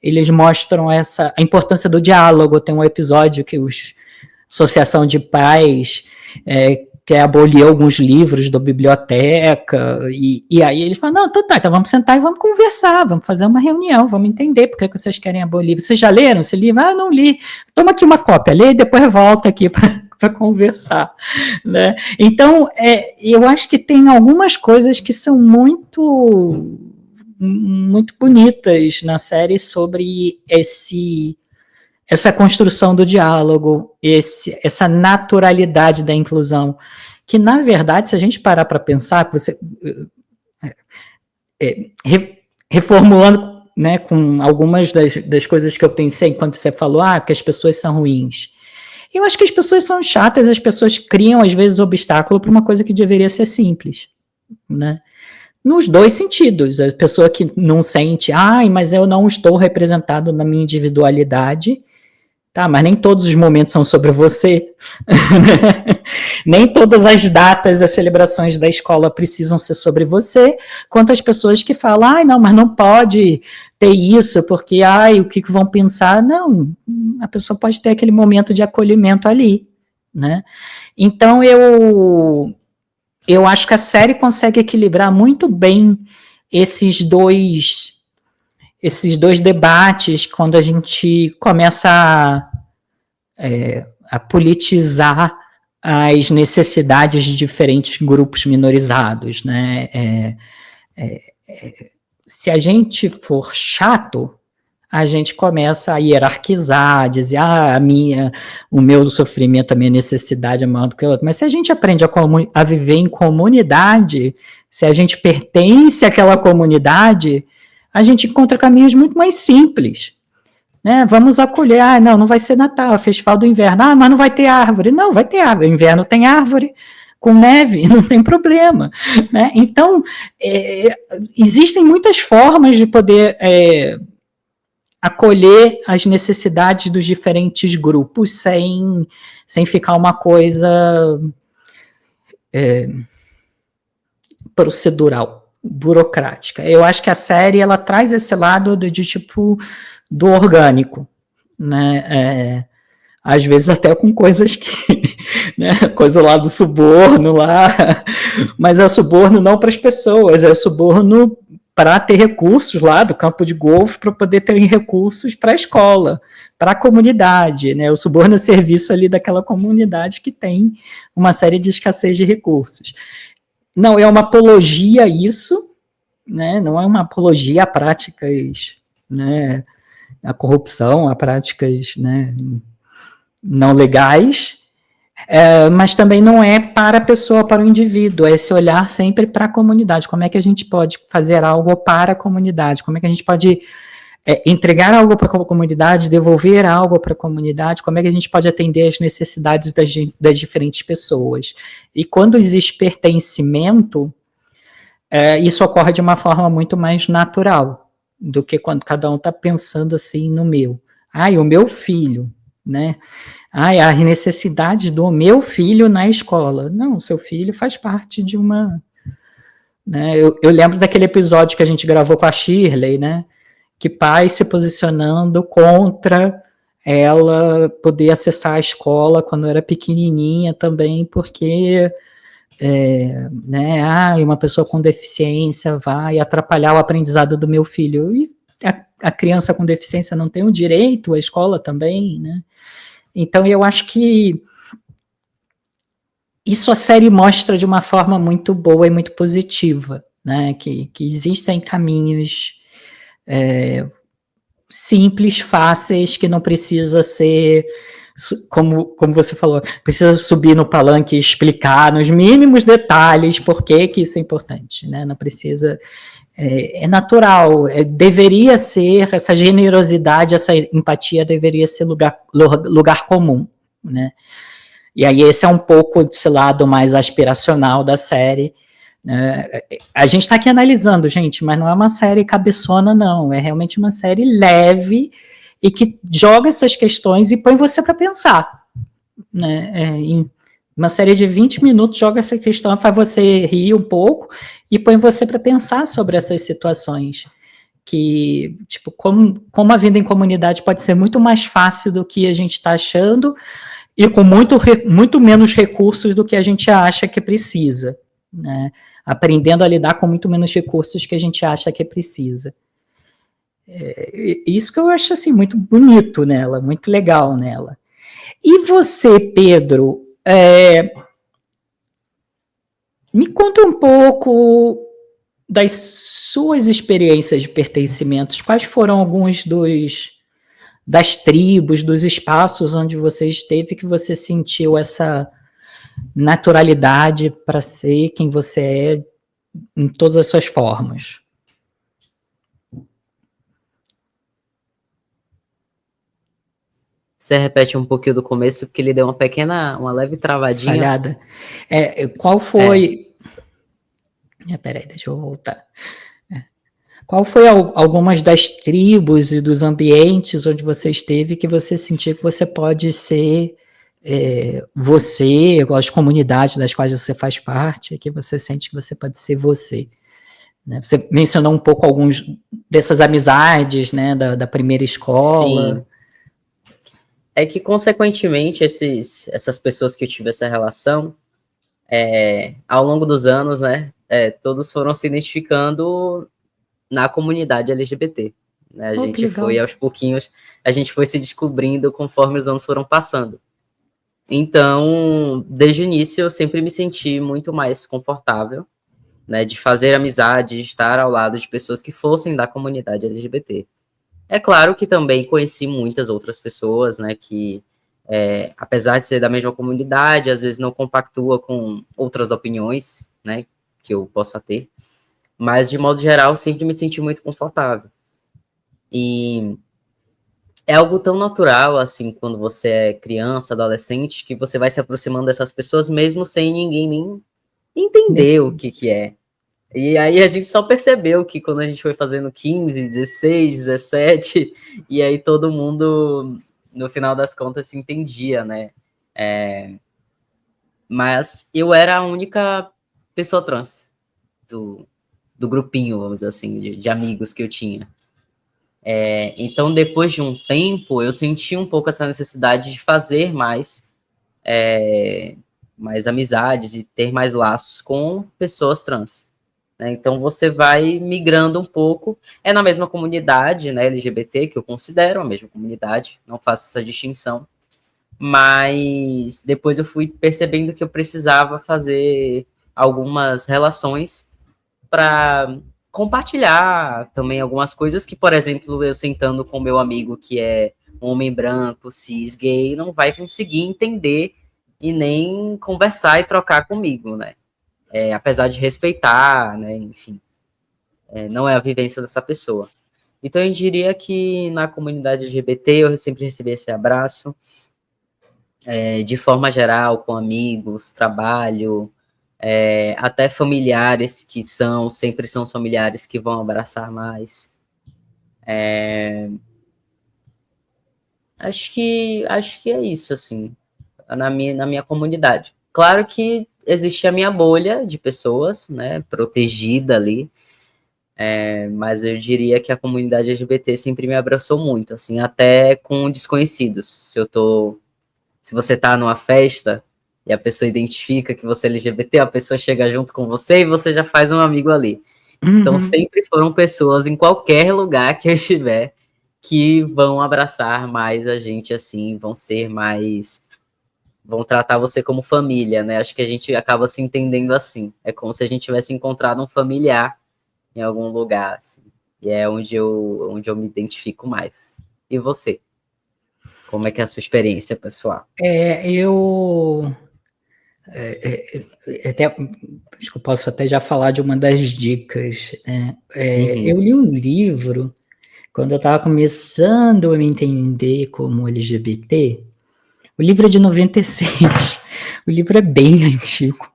Eles mostram a importância do diálogo. Tem um episódio que a Associação de Pais quer abolir alguns livros da biblioteca, e aí eles falam, não, então vamos sentar e vamos conversar, vamos fazer uma reunião, vamos entender por que vocês querem abolir. Vocês já leram esse livro? Não li. Toma aqui uma cópia, lê e depois volta aqui para conversar. Né? Então, eu acho que tem algumas coisas que são muito, muito bonitas na série sobre essa construção do diálogo, essa naturalidade da inclusão, que, na verdade, se a gente parar para pensar, reformulando, né, com algumas das coisas que eu pensei enquanto você falou, que as pessoas são ruins. Eu acho que as pessoas são chatas, as pessoas criam, às vezes, obstáculo para uma coisa que deveria ser simples, né? Nos dois sentidos, a pessoa que não sente, mas eu não estou representado na minha individualidade, tá, mas nem todos os momentos são sobre você. Nem todas as datas, as celebrações da escola precisam ser sobre você, quanto as pessoas que falam, não, mas não pode ter isso, porque, o que vão pensar? Não, a pessoa pode ter aquele momento de acolhimento ali, né? Então, eu acho que a série consegue equilibrar muito bem esses dois debates, quando a gente começa a politizar as necessidades de diferentes grupos minorizados, né? Se a gente for chato, a gente começa a hierarquizar, dizer, o meu sofrimento, a minha necessidade é maior do que o outro. Mas se a gente aprende a viver em comunidade, se a gente pertence àquela comunidade, a gente encontra caminhos muito mais simples, né? Vamos acolher, não vai ser Natal, Festival do Inverno, mas não vai ter árvore. Não, vai ter árvore, inverno tem árvore, com neve, não tem problema, né? Então, existem muitas formas de poder acolher as necessidades dos diferentes grupos sem ficar uma coisa procedural, burocrática. Eu acho que a série ela traz esse lado de tipo do orgânico, né? Às vezes até com coisas que, né, coisa lá do suborno lá, mas é o suborno não para as pessoas, é o suborno para ter recursos lá do campo de golfe, para poder ter recursos para a escola, para a comunidade, né? O suborno é serviço ali daquela comunidade que tem uma série de escassez de recursos. Não é uma apologia a isso, né? Não é uma apologia a práticas, né, a corrupção, a práticas, né, não legais, mas também não é para a pessoa, para o indivíduo, é esse olhar sempre para a comunidade. Como é que a gente pode fazer algo para a comunidade? Como é que a gente pode entregar algo para a comunidade, devolver algo para a comunidade? Como é que a gente pode atender às necessidades das diferentes pessoas? E quando existe pertencimento, isso ocorre de uma forma muito mais natural do que quando cada um está pensando assim no meu. O meu filho, né? As necessidades do meu filho na escola. Não, seu filho faz parte de uma... Né? Eu lembro daquele episódio que a gente gravou com a Shirley, né? Que pai se posicionando contra ela poder acessar a escola quando era pequenininha também, porque né, uma pessoa com deficiência vai atrapalhar o aprendizado do meu filho. E a criança com deficiência não tem o direito, a escola também, né? Então, eu acho que isso a série mostra de uma forma muito boa e muito positiva, né? Que existem caminhos simples, fáceis, que não precisa ser, como você falou, precisa subir no palanque e explicar nos mínimos detalhes por que isso é importante, né? Não precisa... É natural, deveria ser, essa generosidade, essa empatia deveria ser lugar comum, né? E aí esse é um pouco desse lado mais aspiracional da série, né? A gente está aqui analisando, gente, mas não é uma série cabeçona, não, é realmente uma série leve e que joga essas questões e põe você para pensar, né? Em uma série de 20 minutos joga essa questão, faz você rir um pouco e põe você para pensar sobre essas situações. Que, tipo, como a vida em comunidade pode ser muito mais fácil do que a gente está achando e com muito menos recursos do que a gente acha que precisa, né? Aprendendo a lidar com muito menos recursos que a gente acha que precisa. Isso que eu acho assim, muito bonito nela, muito legal nela. E você, Pedro, me conta um pouco das suas experiências de pertencimentos. Quais foram alguns das tribos, dos espaços onde você esteve que você sentiu essa naturalidade para ser quem você é em todas as suas formas? Você repete um pouquinho do começo, porque ele deu uma leve travadinha. Falhada. Qual foi... peraí, deixa eu voltar. Qual foi algumas das tribos e dos ambientes onde você esteve que você sentiu que você pode ser você, as comunidades das quais você faz parte, que você sente que você pode ser você? Né? Você mencionou um pouco alguns dessas amizades, né, da primeira escola. Sim. É que, consequentemente, essas pessoas que eu tive essa relação, ao longo dos anos, né, todos foram se identificando na comunidade LGBT. Né? A gente foi, aos pouquinhos, a gente foi se descobrindo conforme os anos foram passando. Então, desde o início, eu sempre me senti muito mais confortável, né, de fazer amizade, de estar ao lado de pessoas que fossem da comunidade LGBT. É claro que também conheci muitas outras pessoas, né, que, apesar de ser da mesma comunidade, às vezes não compactua com outras opiniões, né, que eu possa ter, mas, de modo geral, sempre me senti muito confortável. E é algo tão natural, assim, quando você é criança, adolescente, que você vai se aproximando dessas pessoas mesmo sem ninguém nem entender o que é. E aí a gente só percebeu que quando a gente foi fazendo 15, 16, 17, e aí todo mundo, no final das contas, se entendia, né? Mas eu era a única pessoa trans do grupinho, vamos dizer assim, de amigos que eu tinha. Então, depois de um tempo, eu senti um pouco essa necessidade de fazer mais amizades e ter mais laços com pessoas trans. Né? Então, você vai migrando um pouco. É na mesma comunidade, né, LGBT, que eu considero a mesma comunidade, não faço essa distinção. Mas depois eu fui percebendo que eu precisava fazer algumas relações para compartilhar também algumas coisas que, por exemplo, eu sentando com meu amigo que é um homem branco, cis, gay, não vai conseguir entender e nem conversar e trocar comigo, né? Apesar de respeitar, né? Enfim, não é a vivência dessa pessoa. Então, eu diria que na comunidade LGBT eu sempre recebi esse abraço, de forma geral, com amigos, trabalho, até familiares que sempre são os familiares que vão abraçar mais. Acho que é isso, assim, na minha comunidade. Claro que existe a minha bolha de pessoas, né, protegida ali, mas eu diria que a comunidade LGBT sempre me abraçou muito, assim, até com desconhecidos. Se você tá numa festa e a pessoa identifica que você é LGBT, a pessoa chega junto com você e você já faz um amigo ali. Uhum. Então, sempre foram pessoas em qualquer lugar que eu estiver que vão abraçar mais a gente, assim, vão tratar você como família, né? Acho que a gente acaba se entendendo assim. É como se a gente tivesse encontrado um familiar em algum lugar, assim. E é onde eu me identifico mais. E você? Como é que é a sua experiência, pessoal? Até, acho que eu posso até já falar de uma das dicas. Né? Eu li um livro quando eu estava começando a me entender como LGBT. O livro é de 96. O livro é bem antigo.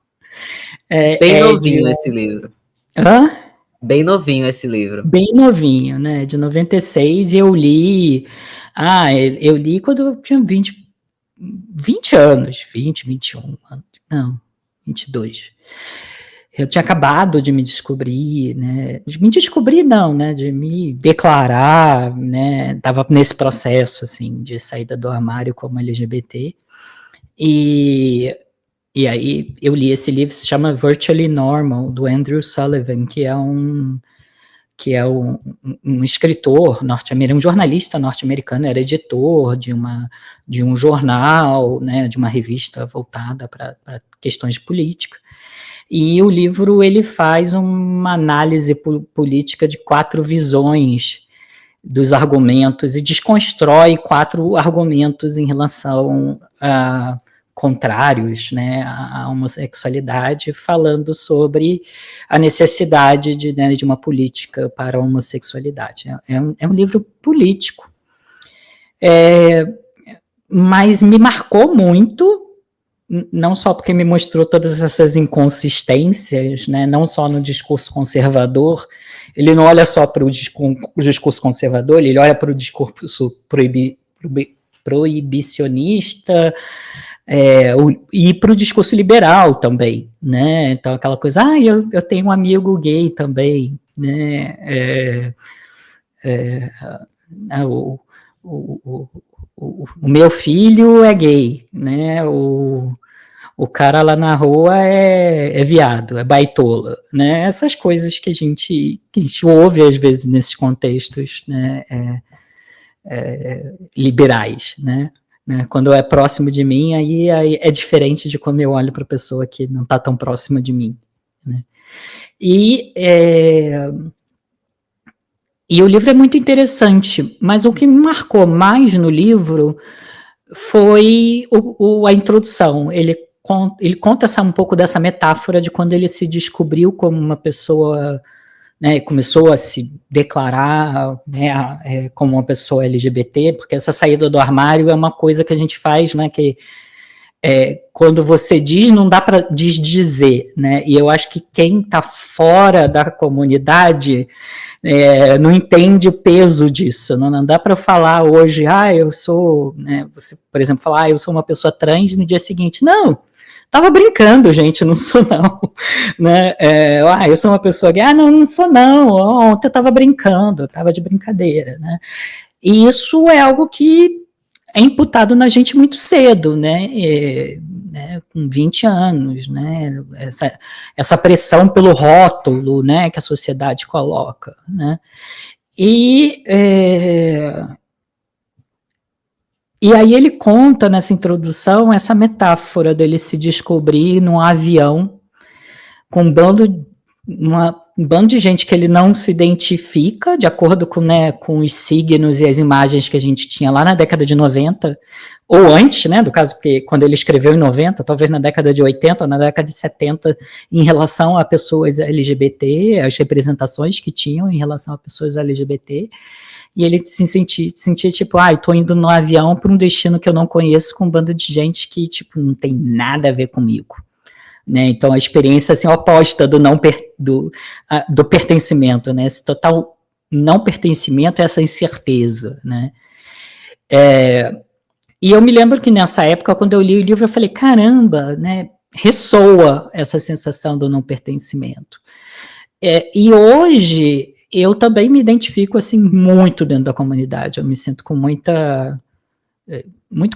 Bem novinho esse livro. Hã? Bem novinho esse livro. Bem novinho, né? De 96, e eu li... eu li quando eu tinha 20 anos, 21 anos, não, 22. Eu tinha acabado de me descobrir, né? De me descobrir, não, né? De me declarar, né? Tava nesse processo, assim, de saída do armário como LGBT. E aí eu li esse livro, se chama Virtually Normal, do Andrew Sullivan, que é um escritor norte-americano, um jornalista norte-americano, era editor de um jornal, né, de uma revista voltada para questões de política. E o livro ele faz uma análise política de 4 visões dos argumentos e desconstrói 4 argumentos em relação a contrários, né, à homossexualidade, falando sobre a necessidade de uma política para a homossexualidade. É um livro político, mas me marcou muito, não só porque me mostrou todas essas inconsistências, né, não só no discurso conservador, ele não olha só para o discurso conservador, ele olha para o discurso proibicionista, e para o discurso liberal também, né? Então aquela coisa, eu tenho um amigo gay também, né? O meu filho é gay, né? O cara lá na rua é viado, é baitola, né? Essas coisas que a gente ouve às vezes nesses contextos, né? Liberais, né? Quando é próximo de mim, aí é diferente de quando eu olho para a pessoa que não está tão próxima de mim. Né? E o livro é muito interessante, mas o que me marcou mais no livro foi a introdução. Ele conta um pouco dessa metáfora de quando ele se descobriu como uma pessoa... Né, começou a se declarar, né, como uma pessoa LGBT, porque essa saída do armário é uma coisa que a gente faz, né, que quando você diz, não dá para desdizer, né, e eu acho que quem está fora da comunidade não entende o peso disso, não dá para falar hoje, eu sou, né, você, por exemplo, falar, eu sou uma pessoa trans, no dia seguinte, não, Tava brincando, gente, não sou não, né? Eu sou uma pessoa gay, não sou não, ontem eu tava brincando, eu tava de brincadeira, né? E isso é algo que é imputado na gente muito cedo, né? Com 20 anos, né? Essa pressão pelo rótulo, né, que a sociedade coloca, né? E aí ele conta nessa introdução essa metáfora dele se descobrir num avião com um bando de gente que ele não se identifica, de acordo com os signos e as imagens que a gente tinha lá na década de 90, ou antes, né, do caso, porque quando ele escreveu em 90, talvez na década de 80, na década de 70, em relação a pessoas LGBT, as representações que tinham em relação a pessoas LGBT, e ele se sentia tipo, tô indo no avião para um destino que eu não conheço com um bando de gente que, tipo, não tem nada a ver comigo. Né? Então, a experiência, assim, oposta do pertencimento, né? Esse total não pertencimento, essa incerteza, né? E eu me lembro que nessa época, quando eu li o livro, eu falei, caramba, né? Ressoa essa sensação do não pertencimento. E hoje eu também me identifico assim muito dentro da comunidade. Eu me sinto com muito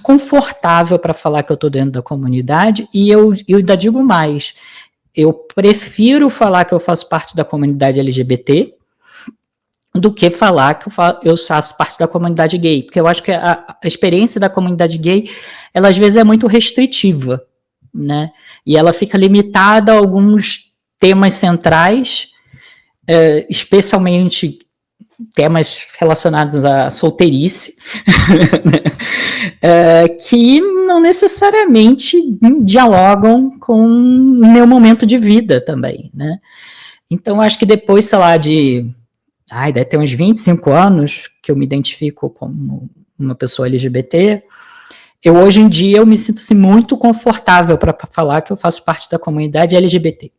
confortável para falar que eu estou dentro da comunidade, e eu ainda digo mais, eu prefiro falar que eu faço parte da comunidade LGBT do que falar que eu faço parte da comunidade gay, porque eu acho que a experiência da comunidade gay, ela às vezes é muito restritiva, né? E ela fica limitada a alguns temas centrais, especialmente temas relacionados à solteirice, que não necessariamente dialogam com o meu momento de vida também, né? Então, acho que depois, sei lá, deve ter uns 25 anos que eu me identifico como uma pessoa LGBT, hoje em dia eu me sinto assim, muito confortável para falar que eu faço parte da comunidade LGBT.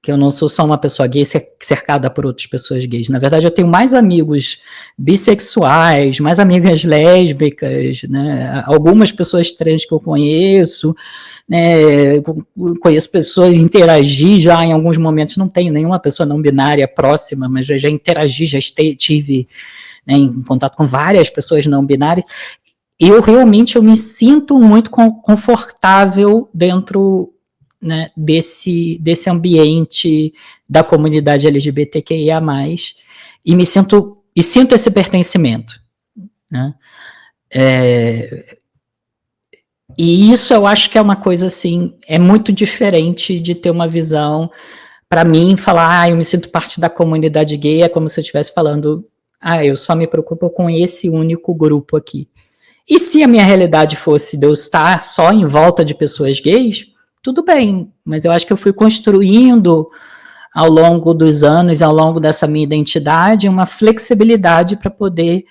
Que eu não sou só uma pessoa gay cercada por outras pessoas gays. Na verdade, eu tenho mais amigos bissexuais, mais amigas lésbicas, né? Algumas pessoas trans que eu conheço, né? Conheço pessoas, interagi já em alguns momentos, não tenho nenhuma pessoa não binária próxima, mas já interagi, já tive, né, em contato com várias pessoas não binárias. Eu realmente me sinto muito confortável dentro, né, desse ambiente da comunidade LGBTQIA+, e sinto esse pertencimento, né? E isso eu acho que é uma coisa assim, é muito diferente de ter uma visão, para mim, falar, eu me sinto parte da comunidade gay, é como se eu estivesse falando, eu só me preocupo com esse único grupo aqui. E se a minha realidade fosse de eu estar só em volta de pessoas gays, tudo bem, mas eu acho que eu fui construindo ao longo dos anos, ao longo dessa minha identidade, uma flexibilidade para poder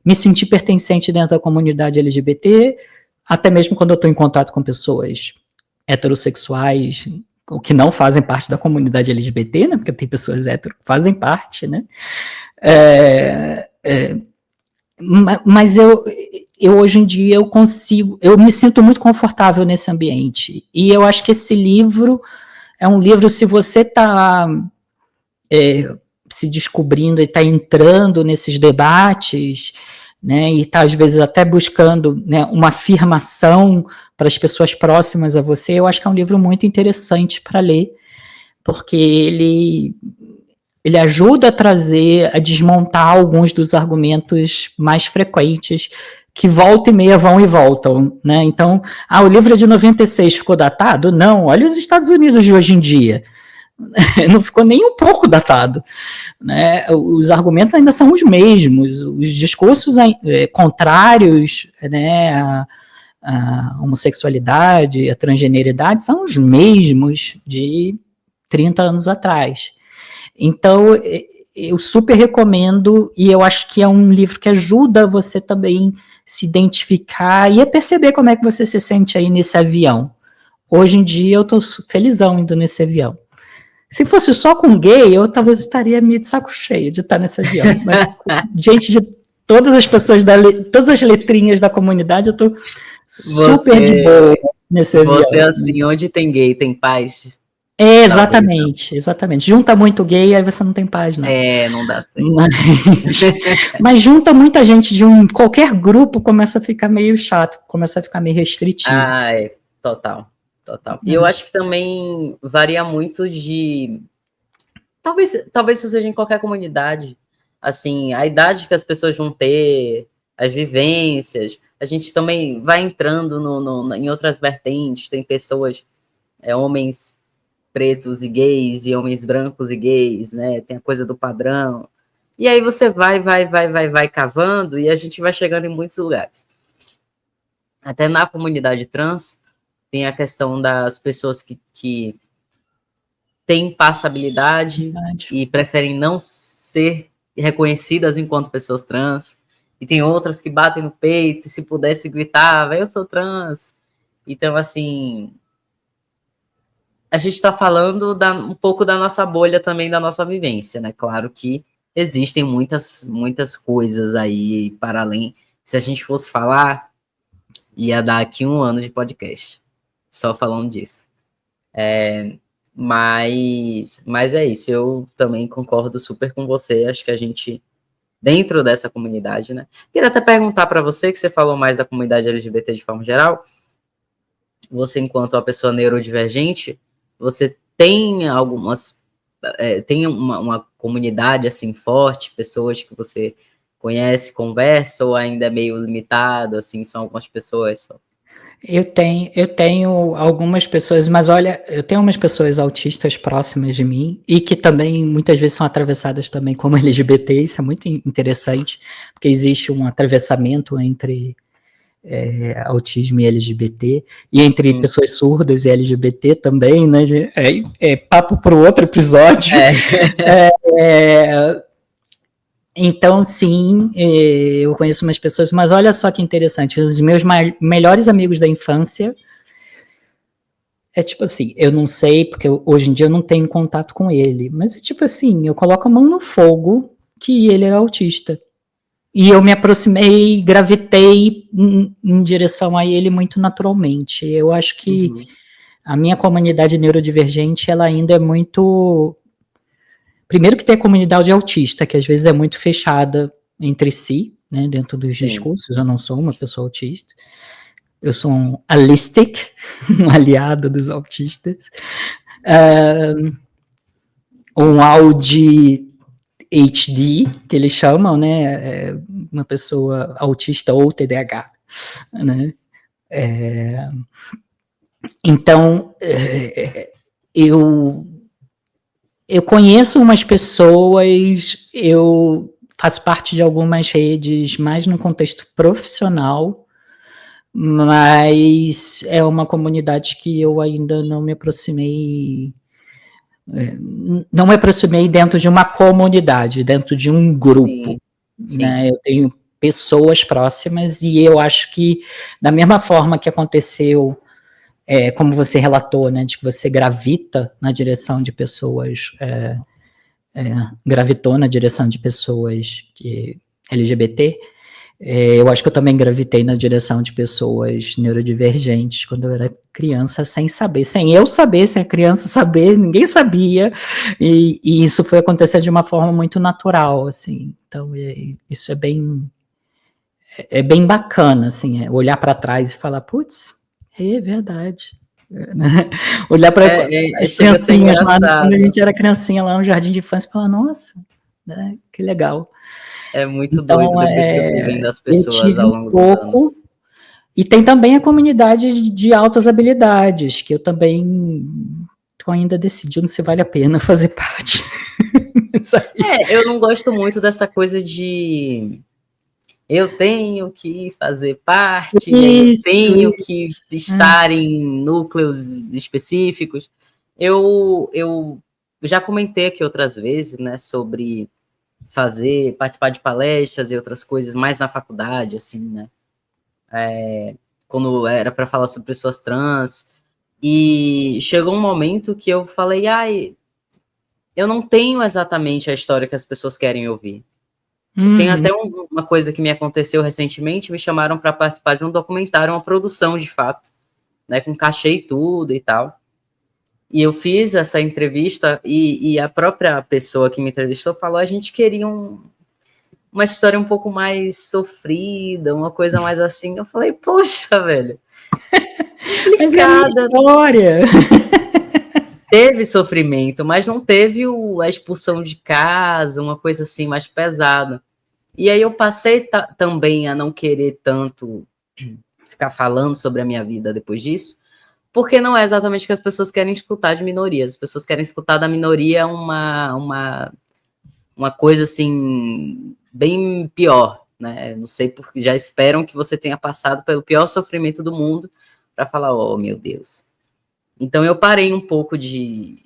me sentir pertencente dentro da comunidade LGBT, até mesmo quando eu estou em contato com pessoas heterossexuais, ou que não fazem parte da comunidade LGBT, né, porque tem pessoas hétero que fazem parte, né, mas eu hoje em dia eu me sinto muito confortável nesse ambiente, e eu acho que esse livro é um livro, se você está se descobrindo e está entrando nesses debates, né, e está às vezes até buscando, né, uma afirmação para as pessoas próximas a você, eu acho que é um livro muito interessante para ler, porque ele ajuda a desmontar alguns dos argumentos mais frequentes que volta e meia vão e voltam, né? Então, o livro é de 96, ficou datado? Não, olha os Estados Unidos de hoje em dia. Não ficou nem um pouco datado, né? Os argumentos ainda são os mesmos, os discursos contrários, né, à homossexualidade, à transgeneridade, são os mesmos de 30 anos atrás. Então, eu super recomendo, e eu acho que é um livro que ajuda você também se identificar e a perceber como é que você se sente aí nesse avião. Hoje em dia eu estou felizão indo nesse avião. Se fosse só com gay, eu talvez estaria meio de saco cheio de estar nesse avião. Mas diante de todas as pessoas, todas as letrinhas da comunidade, eu estou super de boa. nesse Você, avião. assim, onde tem gay, tem paz. É, Talvez não. exatamente. Junta muito gay, aí você não tem paz, não. É, não dá certo. Mas junta muita gente de qualquer grupo, começa a ficar meio chato, começa a ficar meio restritivo. Ah, é. Total. E eu acho que também varia muito de... Talvez isso seja em qualquer comunidade. Assim, a idade que as pessoas vão ter, as vivências. A gente também vai entrando em outras vertentes. Tem pessoas, homens pretos e gays, e homens brancos e gays, né? Tem a coisa do padrão. E aí você vai cavando, e a gente vai chegando em muitos lugares. Até na comunidade trans, tem a questão das pessoas que têm passabilidade e preferem não ser reconhecidas enquanto pessoas trans. E tem outras que batem no peito, e se pudesse gritava, eu sou trans. Então, assim, a gente está falando um pouco da nossa bolha também, da nossa vivência, né? Claro que existem muitas coisas aí para além. Se a gente fosse falar, ia dar aqui 1 ano de podcast, só falando disso. Mas é isso, eu também concordo super com você, acho que a gente, dentro dessa comunidade, né? Queria até perguntar para você, que você falou mais da comunidade LGBT de forma geral, você, enquanto uma pessoa neurodivergente, você tem tem uma comunidade assim forte, pessoas que você conhece, conversa, ou ainda é meio limitado, assim, são algumas pessoas só? Eu tenho algumas pessoas, mas olha, eu tenho umas pessoas autistas próximas de mim e que também muitas vezes são atravessadas também como LGBT, isso é muito interessante, porque existe um atravessamento entre autismo e LGBT, e entre pessoas surdas e LGBT também, né? É papo para o outro episódio. Então, sim, eu conheço umas pessoas, mas olha só que interessante, os meus melhores amigos da infância, é tipo assim, eu não sei, porque hoje em dia eu não tenho contato com ele, mas é tipo assim, eu coloco a mão no fogo que ele era autista. E eu me aproximei, gravitei em direção a ele muito naturalmente. Eu acho que a minha comunidade neurodivergente, ela ainda é muito... Primeiro que tem a comunidade autista, que às vezes é muito fechada entre si, né, dentro dos discursos. Eu não sou uma pessoa autista. Eu sou um allistic, um aliado dos autistas. Um Audi HD, que eles chamam, né, uma pessoa autista ou TDAH, né. Então, eu conheço umas pessoas, eu faço parte de algumas redes mais no contexto profissional, mas é uma comunidade que eu ainda não me aproximei, dentro de uma comunidade, dentro de um grupo, né? Eu tenho pessoas próximas e eu acho que da mesma forma que aconteceu, como você relatou, né, de que você gravita na direção de pessoas, gravitou na direção de pessoas LGBT, eu acho que eu também gravitei na direção de pessoas neurodivergentes quando eu era criança, sem saber, sem eu saber, sem a criança saber, ninguém sabia, e isso foi acontecer de uma forma muito natural, assim, então isso é bem bacana, assim, olhar para trás e falar, putz, é verdade, né? Olhar para as chega a ser criancinhas lá, quando a engraçado. gente era criancinha lá no jardim de infância, e falar, nossa, né, que legal. É muito doido Então, depois que eu fui vendo as eu pessoas tive ao um longo dos pouco, anos. e tem também a comunidade de altas habilidades, que eu também estou ainda decidindo se vale a pena fazer parte. Eu não gosto muito dessa coisa de eu tenho que fazer parte, eu tenho que estar em núcleos específicos. Eu já comentei aqui outras vezes, né, sobre participar de palestras e outras coisas mais na faculdade, assim, né? Quando era para falar sobre pessoas trans. E chegou um momento que eu falei, eu não tenho exatamente a história que as pessoas querem ouvir. Tem até uma coisa que me aconteceu recentemente, me chamaram para participar de um documentário, uma produção de fato, né, com cachê e tudo e tal. E eu fiz essa entrevista e a própria pessoa que me entrevistou falou: a gente queria uma história um pouco mais sofrida, uma coisa mais assim. Eu falei: poxa, velho, Mas é a minha complicada. história. Teve sofrimento, mas não teve a expulsão de casa, uma coisa assim mais pesada. E aí eu passei também a não querer tanto ficar falando sobre a minha vida depois disso, porque não é exatamente o que as pessoas querem escutar de minorias. As pessoas querem escutar da minoria uma coisa assim bem pior, né? Não sei porque já esperam que você tenha passado pelo pior sofrimento do mundo para falar: oh, meu Deus. Então eu parei um pouco de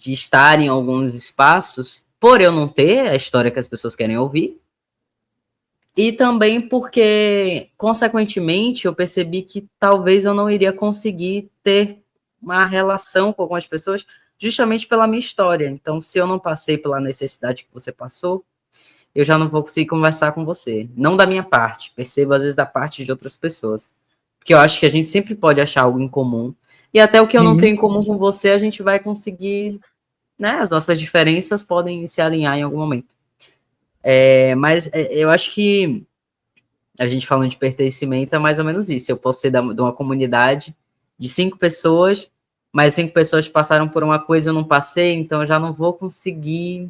estar em alguns espaços, por eu não ter a história que as pessoas querem ouvir, e também porque, consequentemente, eu percebi que talvez eu não iria conseguir ter uma relação com algumas pessoas justamente pela minha história. Então, se eu não passei pela necessidade que você passou, eu já não vou conseguir conversar com você. Não da minha parte, percebo às vezes da parte de outras pessoas. Porque eu acho que a gente sempre pode achar algo em comum. E até o que eu não tenho em comum com você, a gente vai conseguir, né? As nossas diferenças podem se alinhar em algum momento. Mas eu acho que a gente falando de pertencimento é mais ou menos isso. Eu posso ser de uma comunidade de 5 pessoas, mas 5 pessoas passaram por uma coisa e eu não passei, então eu já não vou conseguir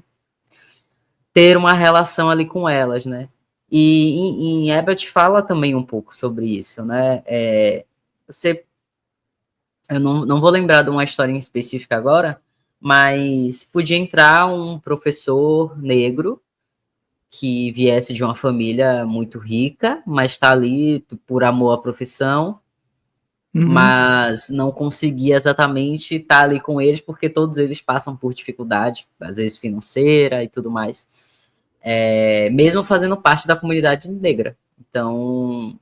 ter uma relação ali com elas, né? E em Ebert fala também um pouco sobre isso, né? Eu não vou lembrar de uma história em específica agora, mas podia entrar um professor negro que viesse de uma família muito rica, mas está ali por amor à profissão, mas não conseguia exatamente estar ali com eles, porque todos eles passam por dificuldade, às vezes financeira e tudo mais, mesmo fazendo parte da comunidade negra. Então,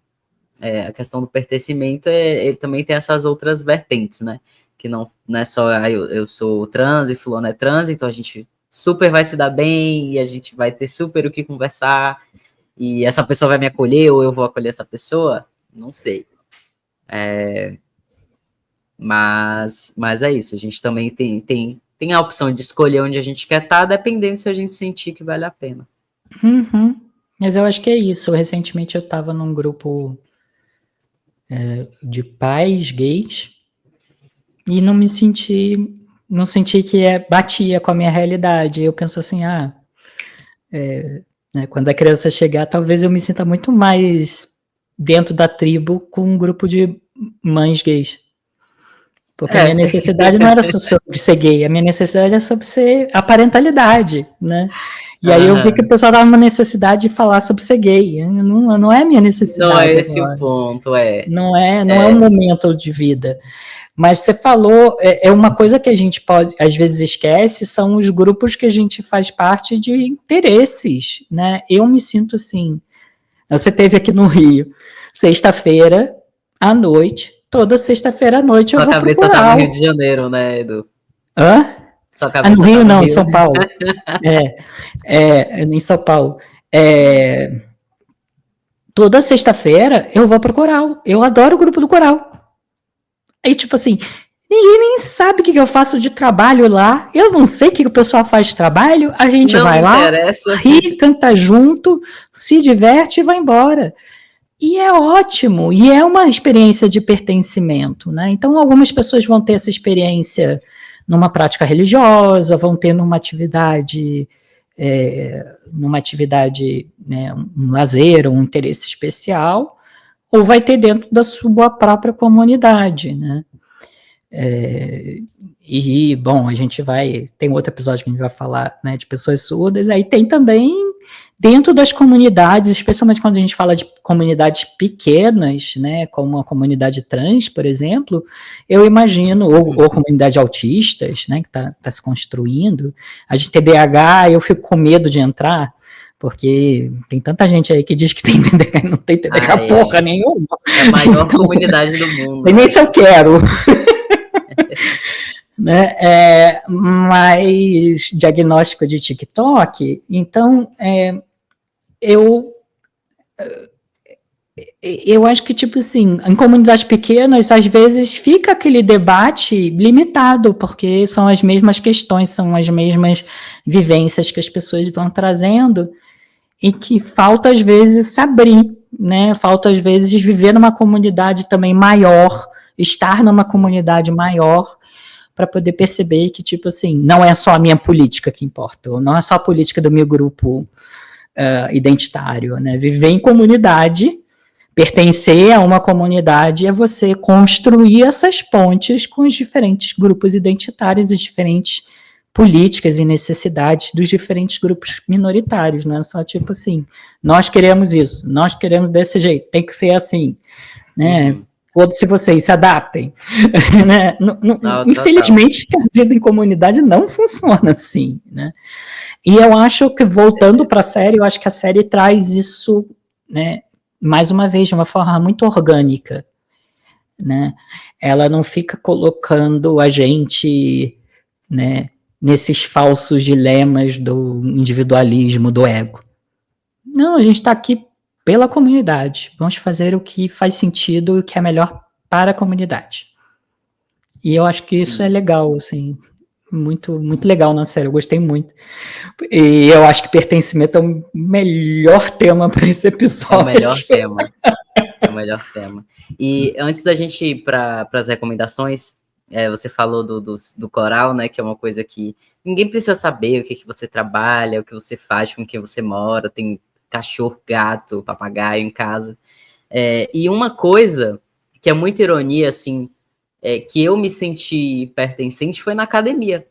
a questão do pertencimento, ele também tem essas outras vertentes, né? Que não é só, eu sou trans e fulano é trans, então a gente super vai se dar bem e a gente vai ter super o que conversar e essa pessoa vai me acolher ou eu vou acolher essa pessoa, não sei. Mas é isso, a gente também tem a opção de escolher onde a gente quer estar, dependendo se a gente sentir que vale a pena. Mas eu acho que é isso. Recentemente eu estava num grupo de pais gays e não senti que batia com a minha realidade. Eu penso assim, né, quando a criança chegar, talvez eu me sinta muito mais dentro da tribo com um grupo de mães gays. Porque a minha necessidade não era só sobre ser gay, a minha necessidade é sobre ser a parentalidade, né? E aí eu vi que o pessoal tava uma necessidade de falar sobre ser gay. Não é a minha necessidade. Não é esse agora. O ponto, Não é um momento de vida. Mas você falou, uma coisa que a gente pode, às vezes esquece, são os grupos que a gente faz parte de interesses, né? Eu me sinto assim. Você teve aqui no Rio, sexta-feira à noite, toda sexta-feira à noite eu vou pro Sua cabeça tá no Rio de Janeiro, né, Edu? Hã? Sua cabeça no Rio tá no não, Rio. em São Paulo. Em São Paulo. Toda sexta-feira eu vou pro coral. Eu adoro o grupo do coral. Aí, tipo assim, ninguém nem sabe o que eu faço de trabalho lá. Eu não sei o que o pessoal faz de trabalho. A gente não vai lá, ri, canta junto, se diverte e vai embora. E é ótimo, e é uma experiência de pertencimento, né? Então, algumas pessoas vão ter essa experiência numa prática religiosa, vão ter numa atividade, né, um lazer, um interesse especial, ou vai ter dentro da sua própria comunidade, né? E, bom, a gente tem outro episódio que a gente vai falar, né, de pessoas surdas, aí tem também dentro das comunidades, especialmente quando a gente fala de comunidades pequenas, né, como a comunidade trans, por exemplo, eu imagino, ou comunidade autistas, né, que tá se construindo, a gente TDAH, eu fico com medo de entrar, porque tem tanta gente aí que diz que tem TDAH e não tem TDAH porra nenhuma. É a maior comunidade do mundo. Sei nem se eu quero. Né? Mas diagnóstico de TikTok, então eu Eu acho que, tipo assim, em comunidades pequenas, às vezes fica aquele debate limitado, porque são as mesmas questões, são as mesmas vivências que as pessoas vão trazendo, e que falta, às vezes, se abrir, né? Falta, às vezes, viver numa comunidade também maior, estar numa comunidade maior, para poder perceber que, tipo assim, não é só a minha política que importa, ou não é só a política do meu grupo identitário, né? Viver em comunidade, pertencer a uma comunidade é você construir essas pontes com os diferentes grupos identitários, as diferentes políticas e necessidades dos diferentes grupos minoritários, não é só tipo assim, nós queremos isso, nós queremos desse jeito, tem que ser assim, né? Foda-se vocês, se adaptem. Né? Infelizmente, a vida em comunidade não funciona assim, né? E eu acho que, voltando para a série, eu acho que a série traz isso, né, mais uma vez, de uma forma muito orgânica, né? Ela não fica colocando a gente, né, nesses falsos dilemas do individualismo, do ego. Não, a gente está aqui pela comunidade. Vamos fazer o que faz sentido e o que é melhor para a comunidade. E eu acho que isso é legal, assim, muito, muito legal na série, eu gostei muito. E eu acho que pertencimento é o melhor tema para esse episódio. É o melhor tema. É o melhor tema. E antes da gente ir para as recomendações, você falou do coral, né? Que é uma coisa que ninguém precisa saber o que você trabalha, o que você faz, com quem você mora, tem cachorro, gato, papagaio em casa. E uma coisa que é muita ironia, assim, que eu me senti pertencente foi na academia.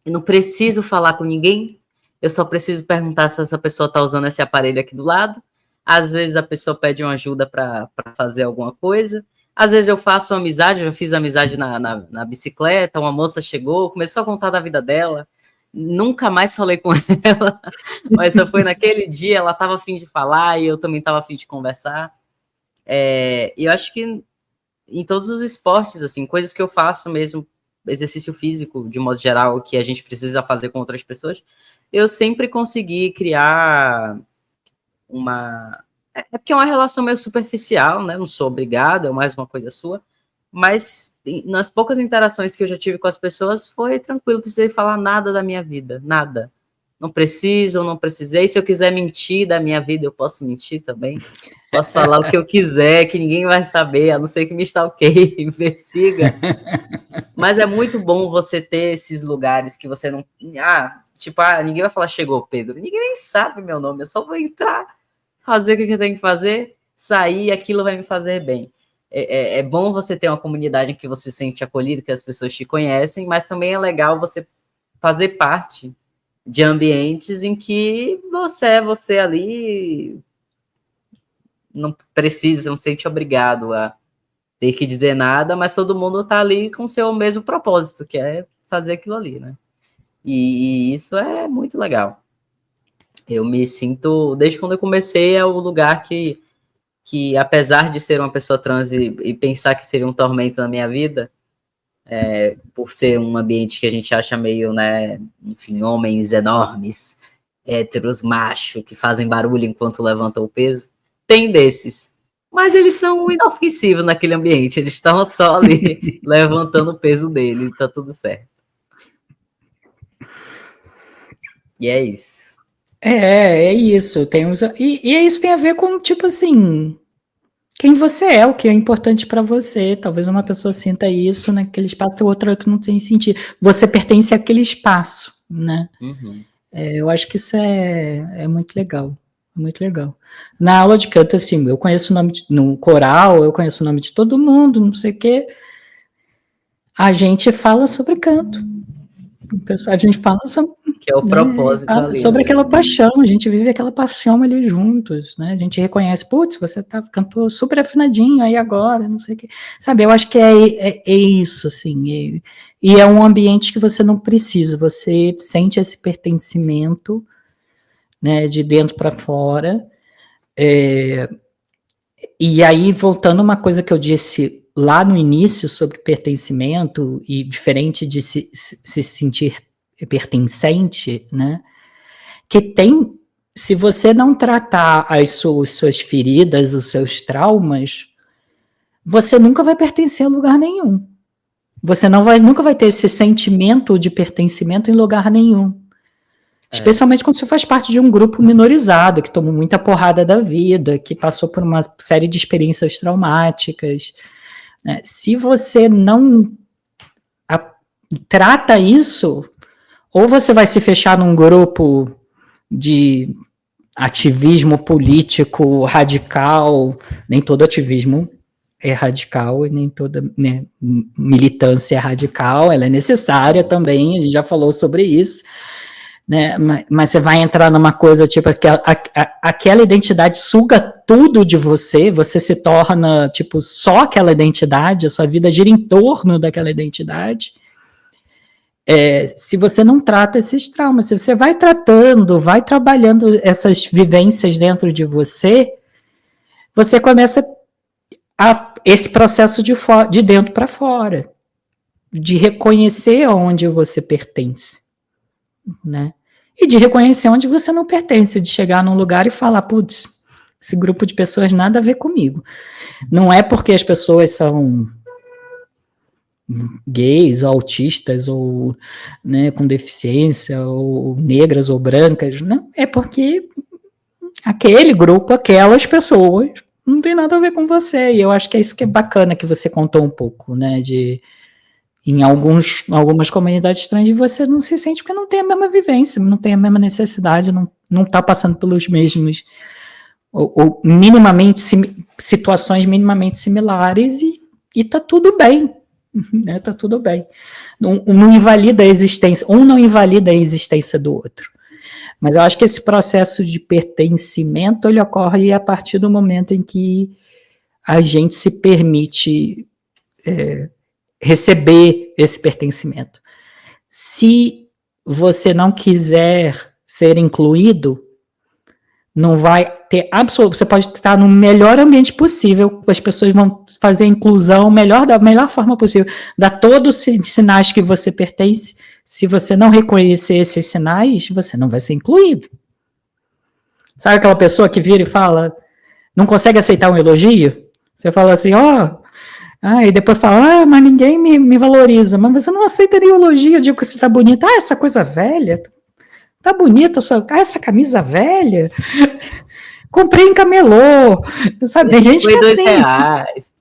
Eu não preciso falar com ninguém, eu só preciso perguntar se essa pessoa está usando esse aparelho aqui do lado. Às vezes a pessoa pede uma ajuda para fazer alguma coisa. Às vezes eu faço uma amizade, eu já fiz amizade na bicicleta, uma moça chegou, começou a contar da vida dela, nunca mais falei com ela, mas só foi naquele dia, ela estava a fim de falar e eu também estava a fim de conversar. E eu acho que em todos os esportes, assim, coisas que eu faço mesmo, exercício físico, de modo geral, que a gente precisa fazer com outras pessoas, eu sempre consegui criar uma... porque é uma relação meio superficial, né? Não sou obrigado, é mais uma coisa sua, mas nas poucas interações que eu já tive com as pessoas, foi tranquilo, não precisei falar nada da minha vida, nada. Não preciso, não precisei. Se eu quiser mentir da minha vida, eu posso mentir também. Posso falar o que eu quiser, que ninguém vai saber, a não ser que me stalkeie, me persiga. Mas é muito bom você ter esses lugares que você não... ninguém vai falar, chegou, Pedro. Ninguém nem sabe meu nome, eu só vou entrar, fazer o que eu tenho que fazer, sair, aquilo vai me fazer bem. É bom você ter uma comunidade em que você se sente acolhido, que as pessoas te conhecem, mas também é legal você fazer parte de ambientes em que você ali não precisa, não se sente obrigado a ter que dizer nada, mas todo mundo está ali com o seu mesmo propósito, que é fazer aquilo ali, né? E isso é muito legal. Eu me sinto, desde quando eu comecei, é o lugar que apesar de ser uma pessoa trans e pensar que seria um tormento na minha vida, por ser um ambiente que a gente acha meio, né, enfim, homens enormes, héteros, macho, que fazem barulho enquanto levantam o peso, tem desses. Mas eles são inofensivos naquele ambiente, eles estão só ali levantando o peso deles, tá tudo certo. E é isso. É isso. E isso tem a ver com, tipo assim, quem você é, o que é importante para você. Talvez uma pessoa sinta isso naquele espaço e outra que não tem sentido. Você pertence àquele espaço, né? Uhum. Eu acho que isso é muito legal. Muito legal. Na aula de canto, assim, eu conheço o nome no coral, eu conheço o nome de todo mundo, não sei o quê. A gente fala sobre canto. A gente fala sobre, que é o propósito ali, sobre aquela paixão, a gente vive aquela paixão ali juntos, né? A gente reconhece, putz, você cantou super afinadinho aí agora, não sei o quê. Sabe, eu acho que é isso, assim. E é um ambiente que você não precisa, você sente esse pertencimento, né, de dentro para fora. E aí, voltando a uma coisa que eu disse lá no início sobre pertencimento, e diferente de se sentir pertencente, né? Que tem se você não tratar as suas feridas, os seus traumas, você nunca vai pertencer a lugar nenhum. Você nunca vai ter esse sentimento de pertencimento em lugar nenhum. Especialmente quando você faz parte de um grupo minorizado, que tomou muita porrada da vida, que passou por uma série de experiências traumáticas. Né? Se você não trata isso, ou você vai se fechar num grupo de ativismo político radical, nem todo ativismo é radical e nem toda, né, militância é radical, ela é necessária também, a gente já falou sobre isso, né, mas você vai entrar numa coisa tipo aquela identidade suga tudo de você, você se torna tipo só aquela identidade, a sua vida gira em torno daquela identidade. Se você não trata esses traumas, se você vai tratando, vai trabalhando essas vivências dentro de você, você começa esse processo de dentro para fora, de reconhecer onde você pertence, né? E de reconhecer onde você não pertence, de chegar num lugar e falar, putz, esse grupo de pessoas nada a ver comigo. Não é porque as pessoas são gays, ou autistas, ou, né, com deficiência, ou negras ou brancas, não, é porque aquele grupo, aquelas pessoas, não tem nada a ver com você, e eu acho que é isso que é bacana que você contou um pouco, né, de em algumas comunidades trans você não se sente porque não tem a mesma vivência, não tem a mesma necessidade, não está passando pelos mesmos, ou minimamente, situações minimamente similares, e tá tudo bem, né, tá tudo bem. Não invalida a existência, não invalida a existência do outro. Mas eu acho que esse processo de pertencimento, ele ocorre a partir do momento em que a gente se permite receber esse pertencimento. Se você não quiser ser incluído, não vai ter absoluto. Você pode estar no melhor ambiente possível, as pessoas vão fazer a inclusão da melhor forma possível, dar todos os sinais que você pertence. Se você não reconhecer esses sinais, você não vai ser incluído. Sabe aquela pessoa que vira e fala, não consegue aceitar um elogio? Você fala assim, e depois fala, mas ninguém me valoriza. Mas você não aceita nenhum elogio, eu digo que você tá bonita. Essa coisa velha, tá bonita, essa camisa velha. Comprei em camelô, sabe? Tem gente que é assim.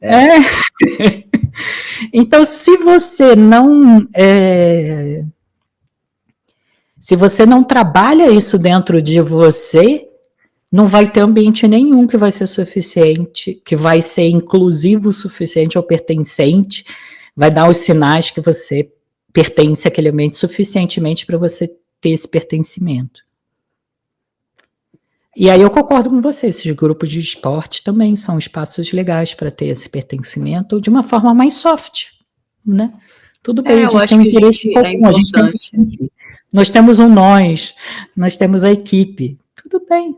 R$2. Então, se você não trabalha isso dentro de você, não vai ter ambiente nenhum que vai ser suficiente, que vai ser inclusivo o suficiente ou pertencente, vai dar os sinais que você pertence àquele ambiente suficientemente para você ter esse pertencimento. E aí eu concordo com você, esses grupos de esporte também são espaços legais para ter esse pertencimento de uma forma mais soft, né? Tudo bem, a gente tem um interesse comum, nós temos nós temos a equipe, tudo bem.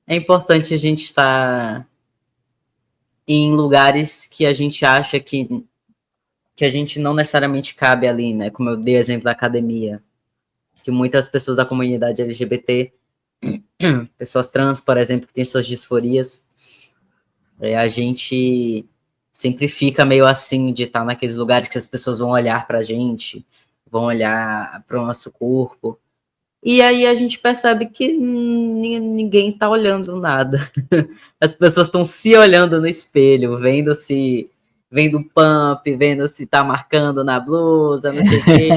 É importante a gente estar em lugares que a gente acha que a gente não necessariamente cabe ali, né? Como eu dei exemplo da academia, que muitas pessoas da comunidade LGBT, pessoas trans, por exemplo, que têm suas disforias, a gente sempre fica meio assim de estar naqueles lugares que as pessoas vão olhar pra gente, vão olhar para o nosso corpo, e aí a gente percebe que ninguém tá olhando nada. As pessoas estão se olhando no espelho, vendo o pump, vendo se tá marcando na blusa, não sei o quê.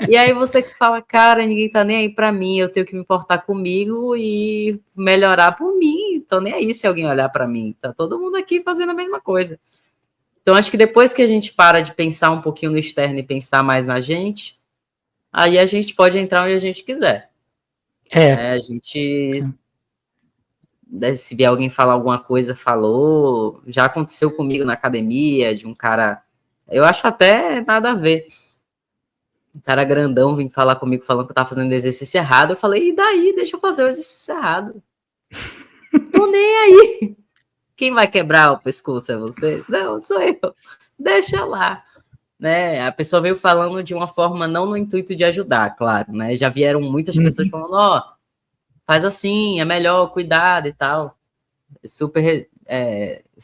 E aí você fala, cara, ninguém tá nem aí pra mim, eu tenho que me importar comigo e melhorar por mim, tô nem aí se alguém olhar pra mim, tá todo mundo aqui fazendo a mesma coisa. Então acho que depois que a gente para de pensar um pouquinho no externo e pensar mais na gente, aí a gente pode entrar onde a gente quiser. A gente, se vier alguém falar alguma coisa, falou, já aconteceu comigo na academia, de um cara, eu acho até nada a ver, um cara grandão vim falar comigo falando que eu tava fazendo exercício errado. Eu falei, e daí? Deixa eu fazer o exercício errado. Tô nem aí. Quem vai quebrar o pescoço é você? Não, sou eu. Deixa lá. Né? A pessoa veio falando de uma forma não no intuito de ajudar, claro, né? Já vieram muitas pessoas falando, faz assim, é melhor, cuidado e tal. Super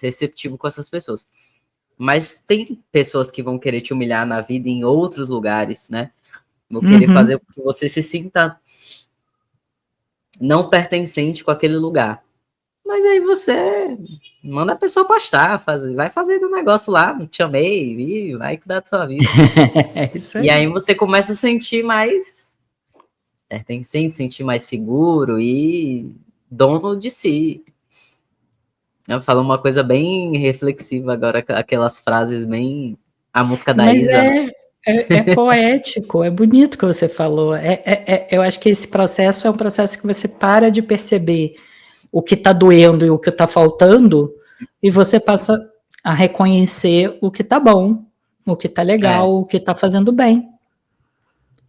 receptivo com essas pessoas. Mas tem pessoas que vão querer te humilhar na vida em outros lugares, né? Vão querer fazer com que você se sinta não pertencente com aquele lugar. Mas aí você manda a pessoa pastar, vai fazer do negócio lá, não te chamei, e vai cuidar da sua vida. É isso E aí. aí você começa a sentir mais pertencente, sentir mais seguro e dono de si. Eu falo uma coisa bem reflexiva agora, aquelas frases bem... A música da Mas Isa, né? é poético, é bonito o que você falou. Eu acho que esse processo é um processo que você para de perceber o que está doendo e o que está faltando, e você passa a reconhecer o que está bom, o que está legal, o que está fazendo bem.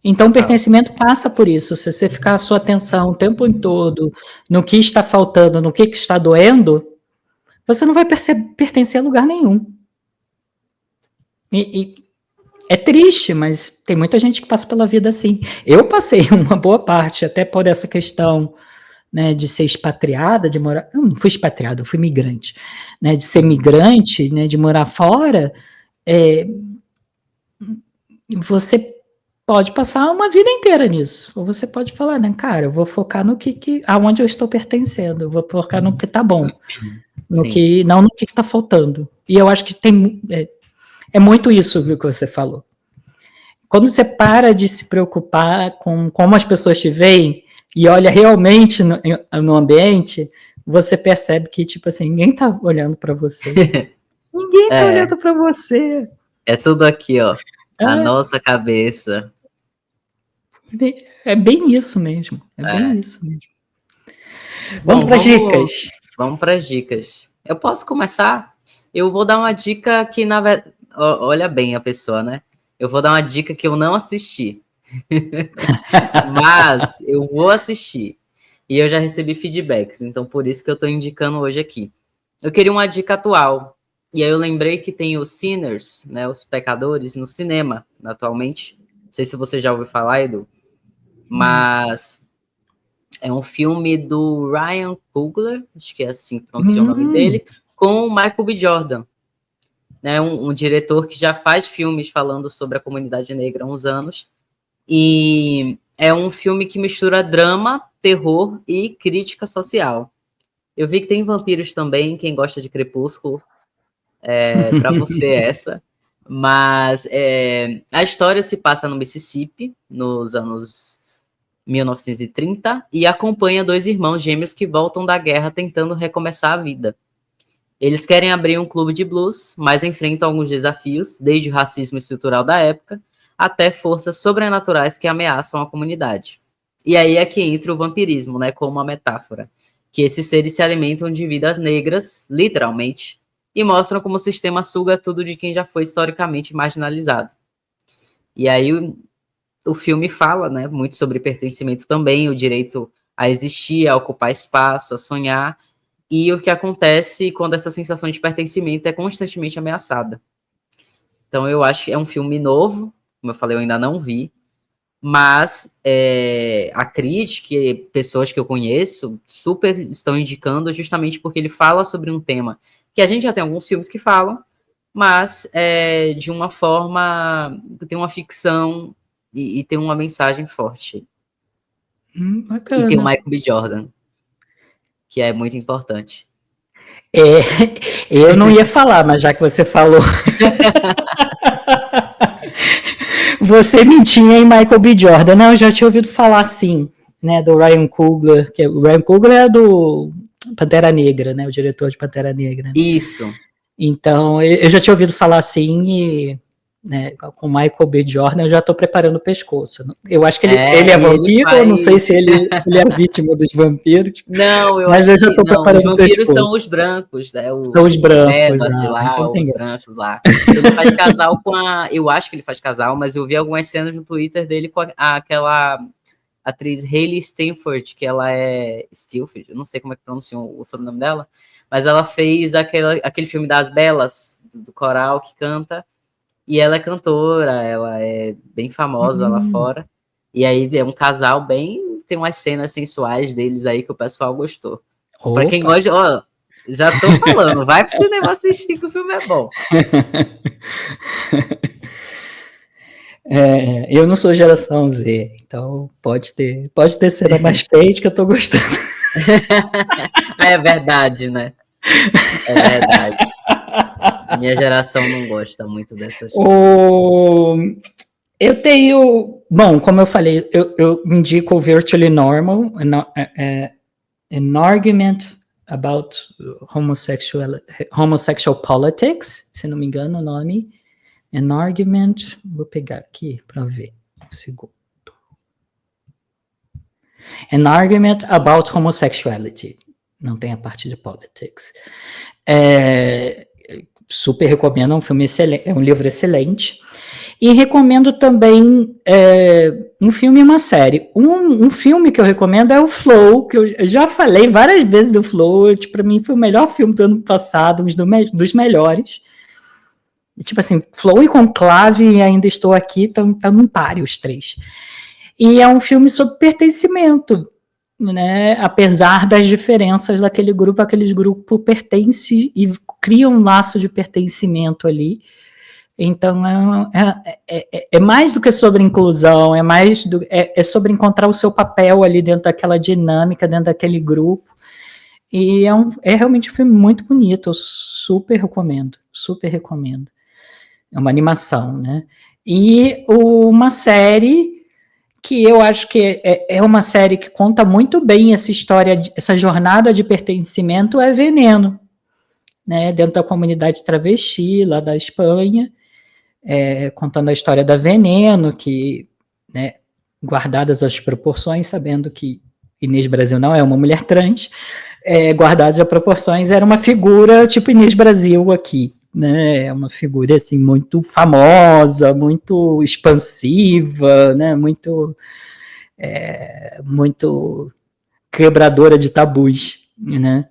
Então, o pertencimento passa por isso. Se você ficar a sua atenção o tempo todo no que está faltando, no que está doendo, você não vai pertencer a lugar nenhum. E é triste, mas tem muita gente que passa pela vida assim. Eu passei uma boa parte, até por essa questão, né, de ser expatriada, de morar... Não fui expatriada, eu fui migrante. Né, de ser migrante, né, de morar fora, você pode passar uma vida inteira nisso. Ou você pode falar, né, cara, eu vou focar no aonde eu estou pertencendo, eu vou focar no que tá bom, não no que tá faltando. E eu acho que é muito isso que você falou. Quando você para de se preocupar com como as pessoas te veem e olha realmente no ambiente, você percebe que, tipo assim, ninguém tá olhando para você. Ninguém tá olhando para você. É tudo aqui, ó. A nossa cabeça. É bem isso mesmo. Bem isso mesmo. Bom, Vamos para as dicas. Vamos para as dicas. Eu posso começar? Eu vou dar uma dica que, na verdade... Olha bem a pessoa, né? Eu vou dar uma dica que eu não assisti. Mas eu vou assistir. E eu já recebi feedbacks, então por isso que eu estou indicando hoje aqui. Eu queria uma dica atual. E aí eu lembrei que tem os Sinners, né, os pecadores, no cinema, atualmente. Não sei se você já ouviu falar, Edu. Mas é um filme do Ryan Coogler, acho que é assim que pronuncia o nome dele, com o Michael B. Jordan. Né, um diretor que já faz filmes falando sobre a comunidade negra há uns anos. E é um filme que mistura drama, terror e crítica social. Eu vi que tem vampiros também, quem gosta de Crepúsculo, para você essa. Mas a história se passa no Mississippi, nos anos 1930, e acompanha dois irmãos gêmeos que voltam da guerra tentando recomeçar a vida. Eles querem abrir um clube de blues, mas enfrentam alguns desafios, desde o racismo estrutural da época, até forças sobrenaturais que ameaçam a comunidade. E aí é que entra o vampirismo, né, como uma metáfora, que esses seres se alimentam de vidas negras, literalmente, e mostram como o sistema suga tudo de quem já foi historicamente marginalizado. E aí o filme fala, né, muito sobre pertencimento também, o direito a existir, a ocupar espaço, a sonhar, e o que acontece quando essa sensação de pertencimento é constantemente ameaçada. Então eu acho que é um filme novo, como eu falei, eu ainda não vi, mas a crítica e pessoas que eu conheço super estão indicando justamente porque ele fala sobre um tema que a gente já tem alguns filmes que falam, mas de uma forma, tem uma ficção e tem uma mensagem forte. Bacana. E tem o Michael B. Jordan, que é muito importante. Eu não ia falar, mas já que você falou... Você mentia em Michael B. Jordan. Não, eu já tinha ouvido falar sim, né, do Ryan Coogler, que o Ryan Coogler é do Pantera Negra, né, o diretor de Pantera Negra. Né? Isso. Então, eu já tinha ouvido falar assim e... Né, com Michael B. Jordan, eu já estou preparando o pescoço. Eu acho que ele é vampiro, eu não sei se ele é vítima dos vampiros. Não, mas eu já estou preparando os o pescoço. Os vampiros são os brancos, né? São os brancos, lá, então os brancos lá. Ele faz casal com eu acho que ele faz casal, mas eu vi algumas cenas no Twitter dele com aquela atriz Hailey Steinfeld, que ela é Steinfeld, eu não sei como é que pronuncia o sobrenome dela, mas ela fez aquele filme das Belas, do coral que canta. E ela é cantora, ela é bem famosa lá fora. E aí é um casal bem tem umas cenas sensuais deles aí que o pessoal gostou. Opa. Pra quem gosta, ó, já tô falando, vai pro cinema assistir que o filme é bom. Eu não sou geração Z, então pode ter cena mais quente que eu tô gostando. É verdade, né? É verdade. Minha geração não gosta muito dessas coisas. Eu tenho... Bom, como eu falei, eu indico o Virtually Normal, an argument about homosexual politics, se não me engano o nome. An argument... Vou pegar aqui para ver. Um segundo. An argument about homosexuality. Não tem a parte de politics. Super recomendo, é um filme excelente, é um livro excelente. E recomendo também um filme e uma série. Um filme que eu recomendo é o Flow, que eu já falei várias vezes do Flow. Para mim foi o melhor filme do ano passado, um dos melhores. E, tipo assim, Flow e Conclave e Ainda Estou Aqui estão no páreo os três. E é um filme sobre pertencimento, né? Apesar das diferenças daquele grupo, aquele grupo pertence e cria um laço de pertencimento ali. Então é mais do que sobre inclusão, é sobre encontrar o seu papel ali dentro daquela dinâmica, dentro daquele grupo. E é realmente um filme muito bonito, eu super recomendo. É uma animação, né? E uma série que eu acho que é uma série que conta muito bem essa história, essa jornada de pertencimento, é Veneno, né? Dentro da comunidade travesti, lá da Espanha, contando a história da Veneno, que, né, guardadas as proporções, sabendo que Inês Brasil não é uma mulher trans, guardadas as proporções, era uma figura tipo Inês Brasil aqui, né? É uma figura assim muito famosa, muito expansiva, né? Muito quebradora de tabus, né?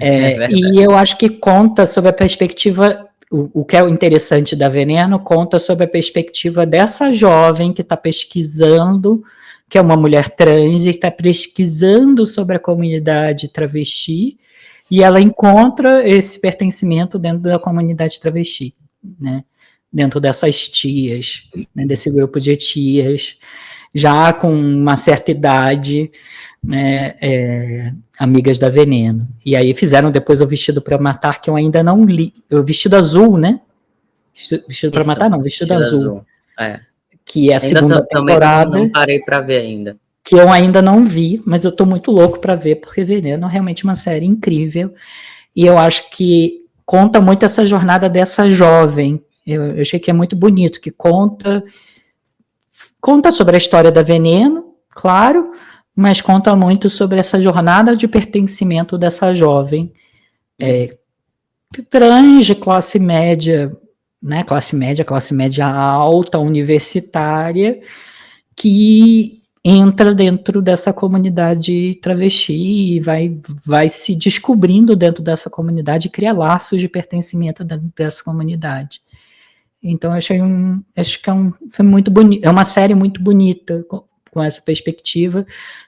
E eu acho que conta sobre a perspectiva, o que é interessante da Veneno, conta sobre a perspectiva dessa jovem que está pesquisando, que é uma mulher trans e está pesquisando sobre a comunidade travesti, e ela encontra esse pertencimento dentro da comunidade travesti, né? Dentro dessas tias, né? Desse grupo de tias, já com uma certa idade, né? Amigas da Veneno. E aí fizeram depois o Vestido para Matar, que eu ainda não li. O Vestido Azul, né? Vestido para Matar não, Vestido Azul. Que é a segunda temporada. Não parei para ver ainda. Que eu ainda não vi, mas eu tô muito louco para ver, porque Veneno é realmente uma série incrível, e eu acho que conta muito essa jornada dessa jovem. Eu achei que é muito bonito, que conta sobre a história da Veneno, claro, mas conta muito sobre essa jornada de pertencimento dessa jovem trans, de classe média, né, classe média alta, universitária, que entra dentro dessa comunidade travesti e vai se descobrindo dentro dessa comunidade e cria laços de pertencimento dentro dessa comunidade. Então, acho que foi muito bonito, é uma série muito bonita com essa perspectiva,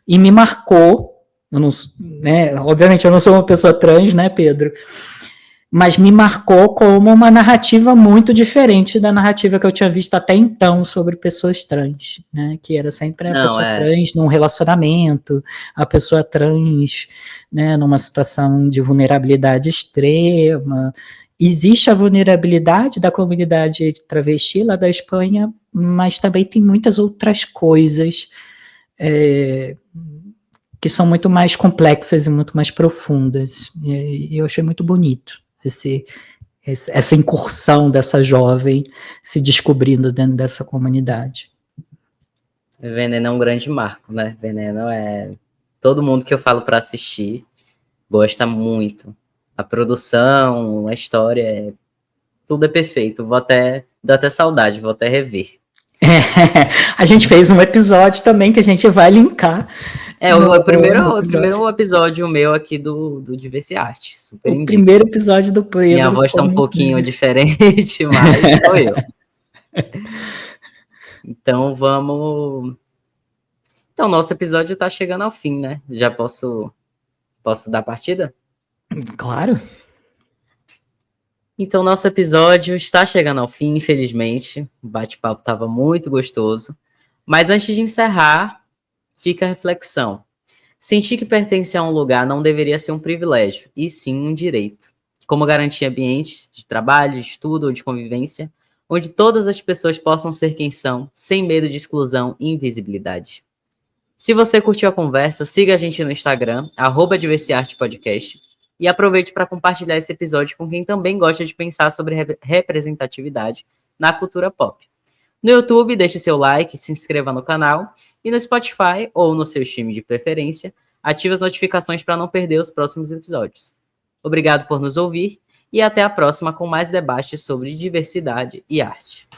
e me marcou. Eu não, né, obviamente eu não sou uma pessoa trans, né, Pedro? Mas me marcou como uma narrativa muito diferente da narrativa que eu tinha visto até então sobre pessoas trans, né? Que era sempre a pessoa trans num relacionamento, a pessoa trans, né, numa situação de vulnerabilidade extrema. Existe a vulnerabilidade da comunidade travesti lá da Espanha, mas também tem muitas outras coisas que são muito mais complexas e muito mais profundas. E eu achei muito bonito essa incursão dessa jovem se descobrindo dentro dessa comunidade. Veneno é um grande marco, né? Veneno todo mundo que eu falo para assistir gosta muito. A produção, a história, tudo é perfeito. Dá até saudade, vou até rever. A gente fez um episódio também que a gente vai linkar. O primeiro episódio meu aqui do Diversiarte. Super indico. Primeiro episódio do Pedro. Minha voz tá um pouquinho diferente, mas sou eu. Então vamos Então, nosso episódio está chegando ao fim, né? Já posso dar partida? Claro. Então, nosso episódio está chegando ao fim, infelizmente. O bate-papo estava muito gostoso. Mas antes de encerrar, fica a reflexão. Sentir que pertencer a um lugar não deveria ser um privilégio, e sim um direito. Como garantir ambientes de trabalho, de estudo ou de convivência, onde todas as pessoas possam ser quem são, sem medo de exclusão e invisibilidade. Se você curtiu a conversa, siga a gente no Instagram, @diversiartepodcast, e aproveite para compartilhar esse episódio com quem também gosta de pensar sobre representatividade na cultura pop. No YouTube, deixe seu like, se inscreva no canal, e no Spotify ou no seu stream de preferência, ative as notificações para não perder os próximos episódios. Obrigado por nos ouvir e até a próxima com mais debates sobre diversidade e arte.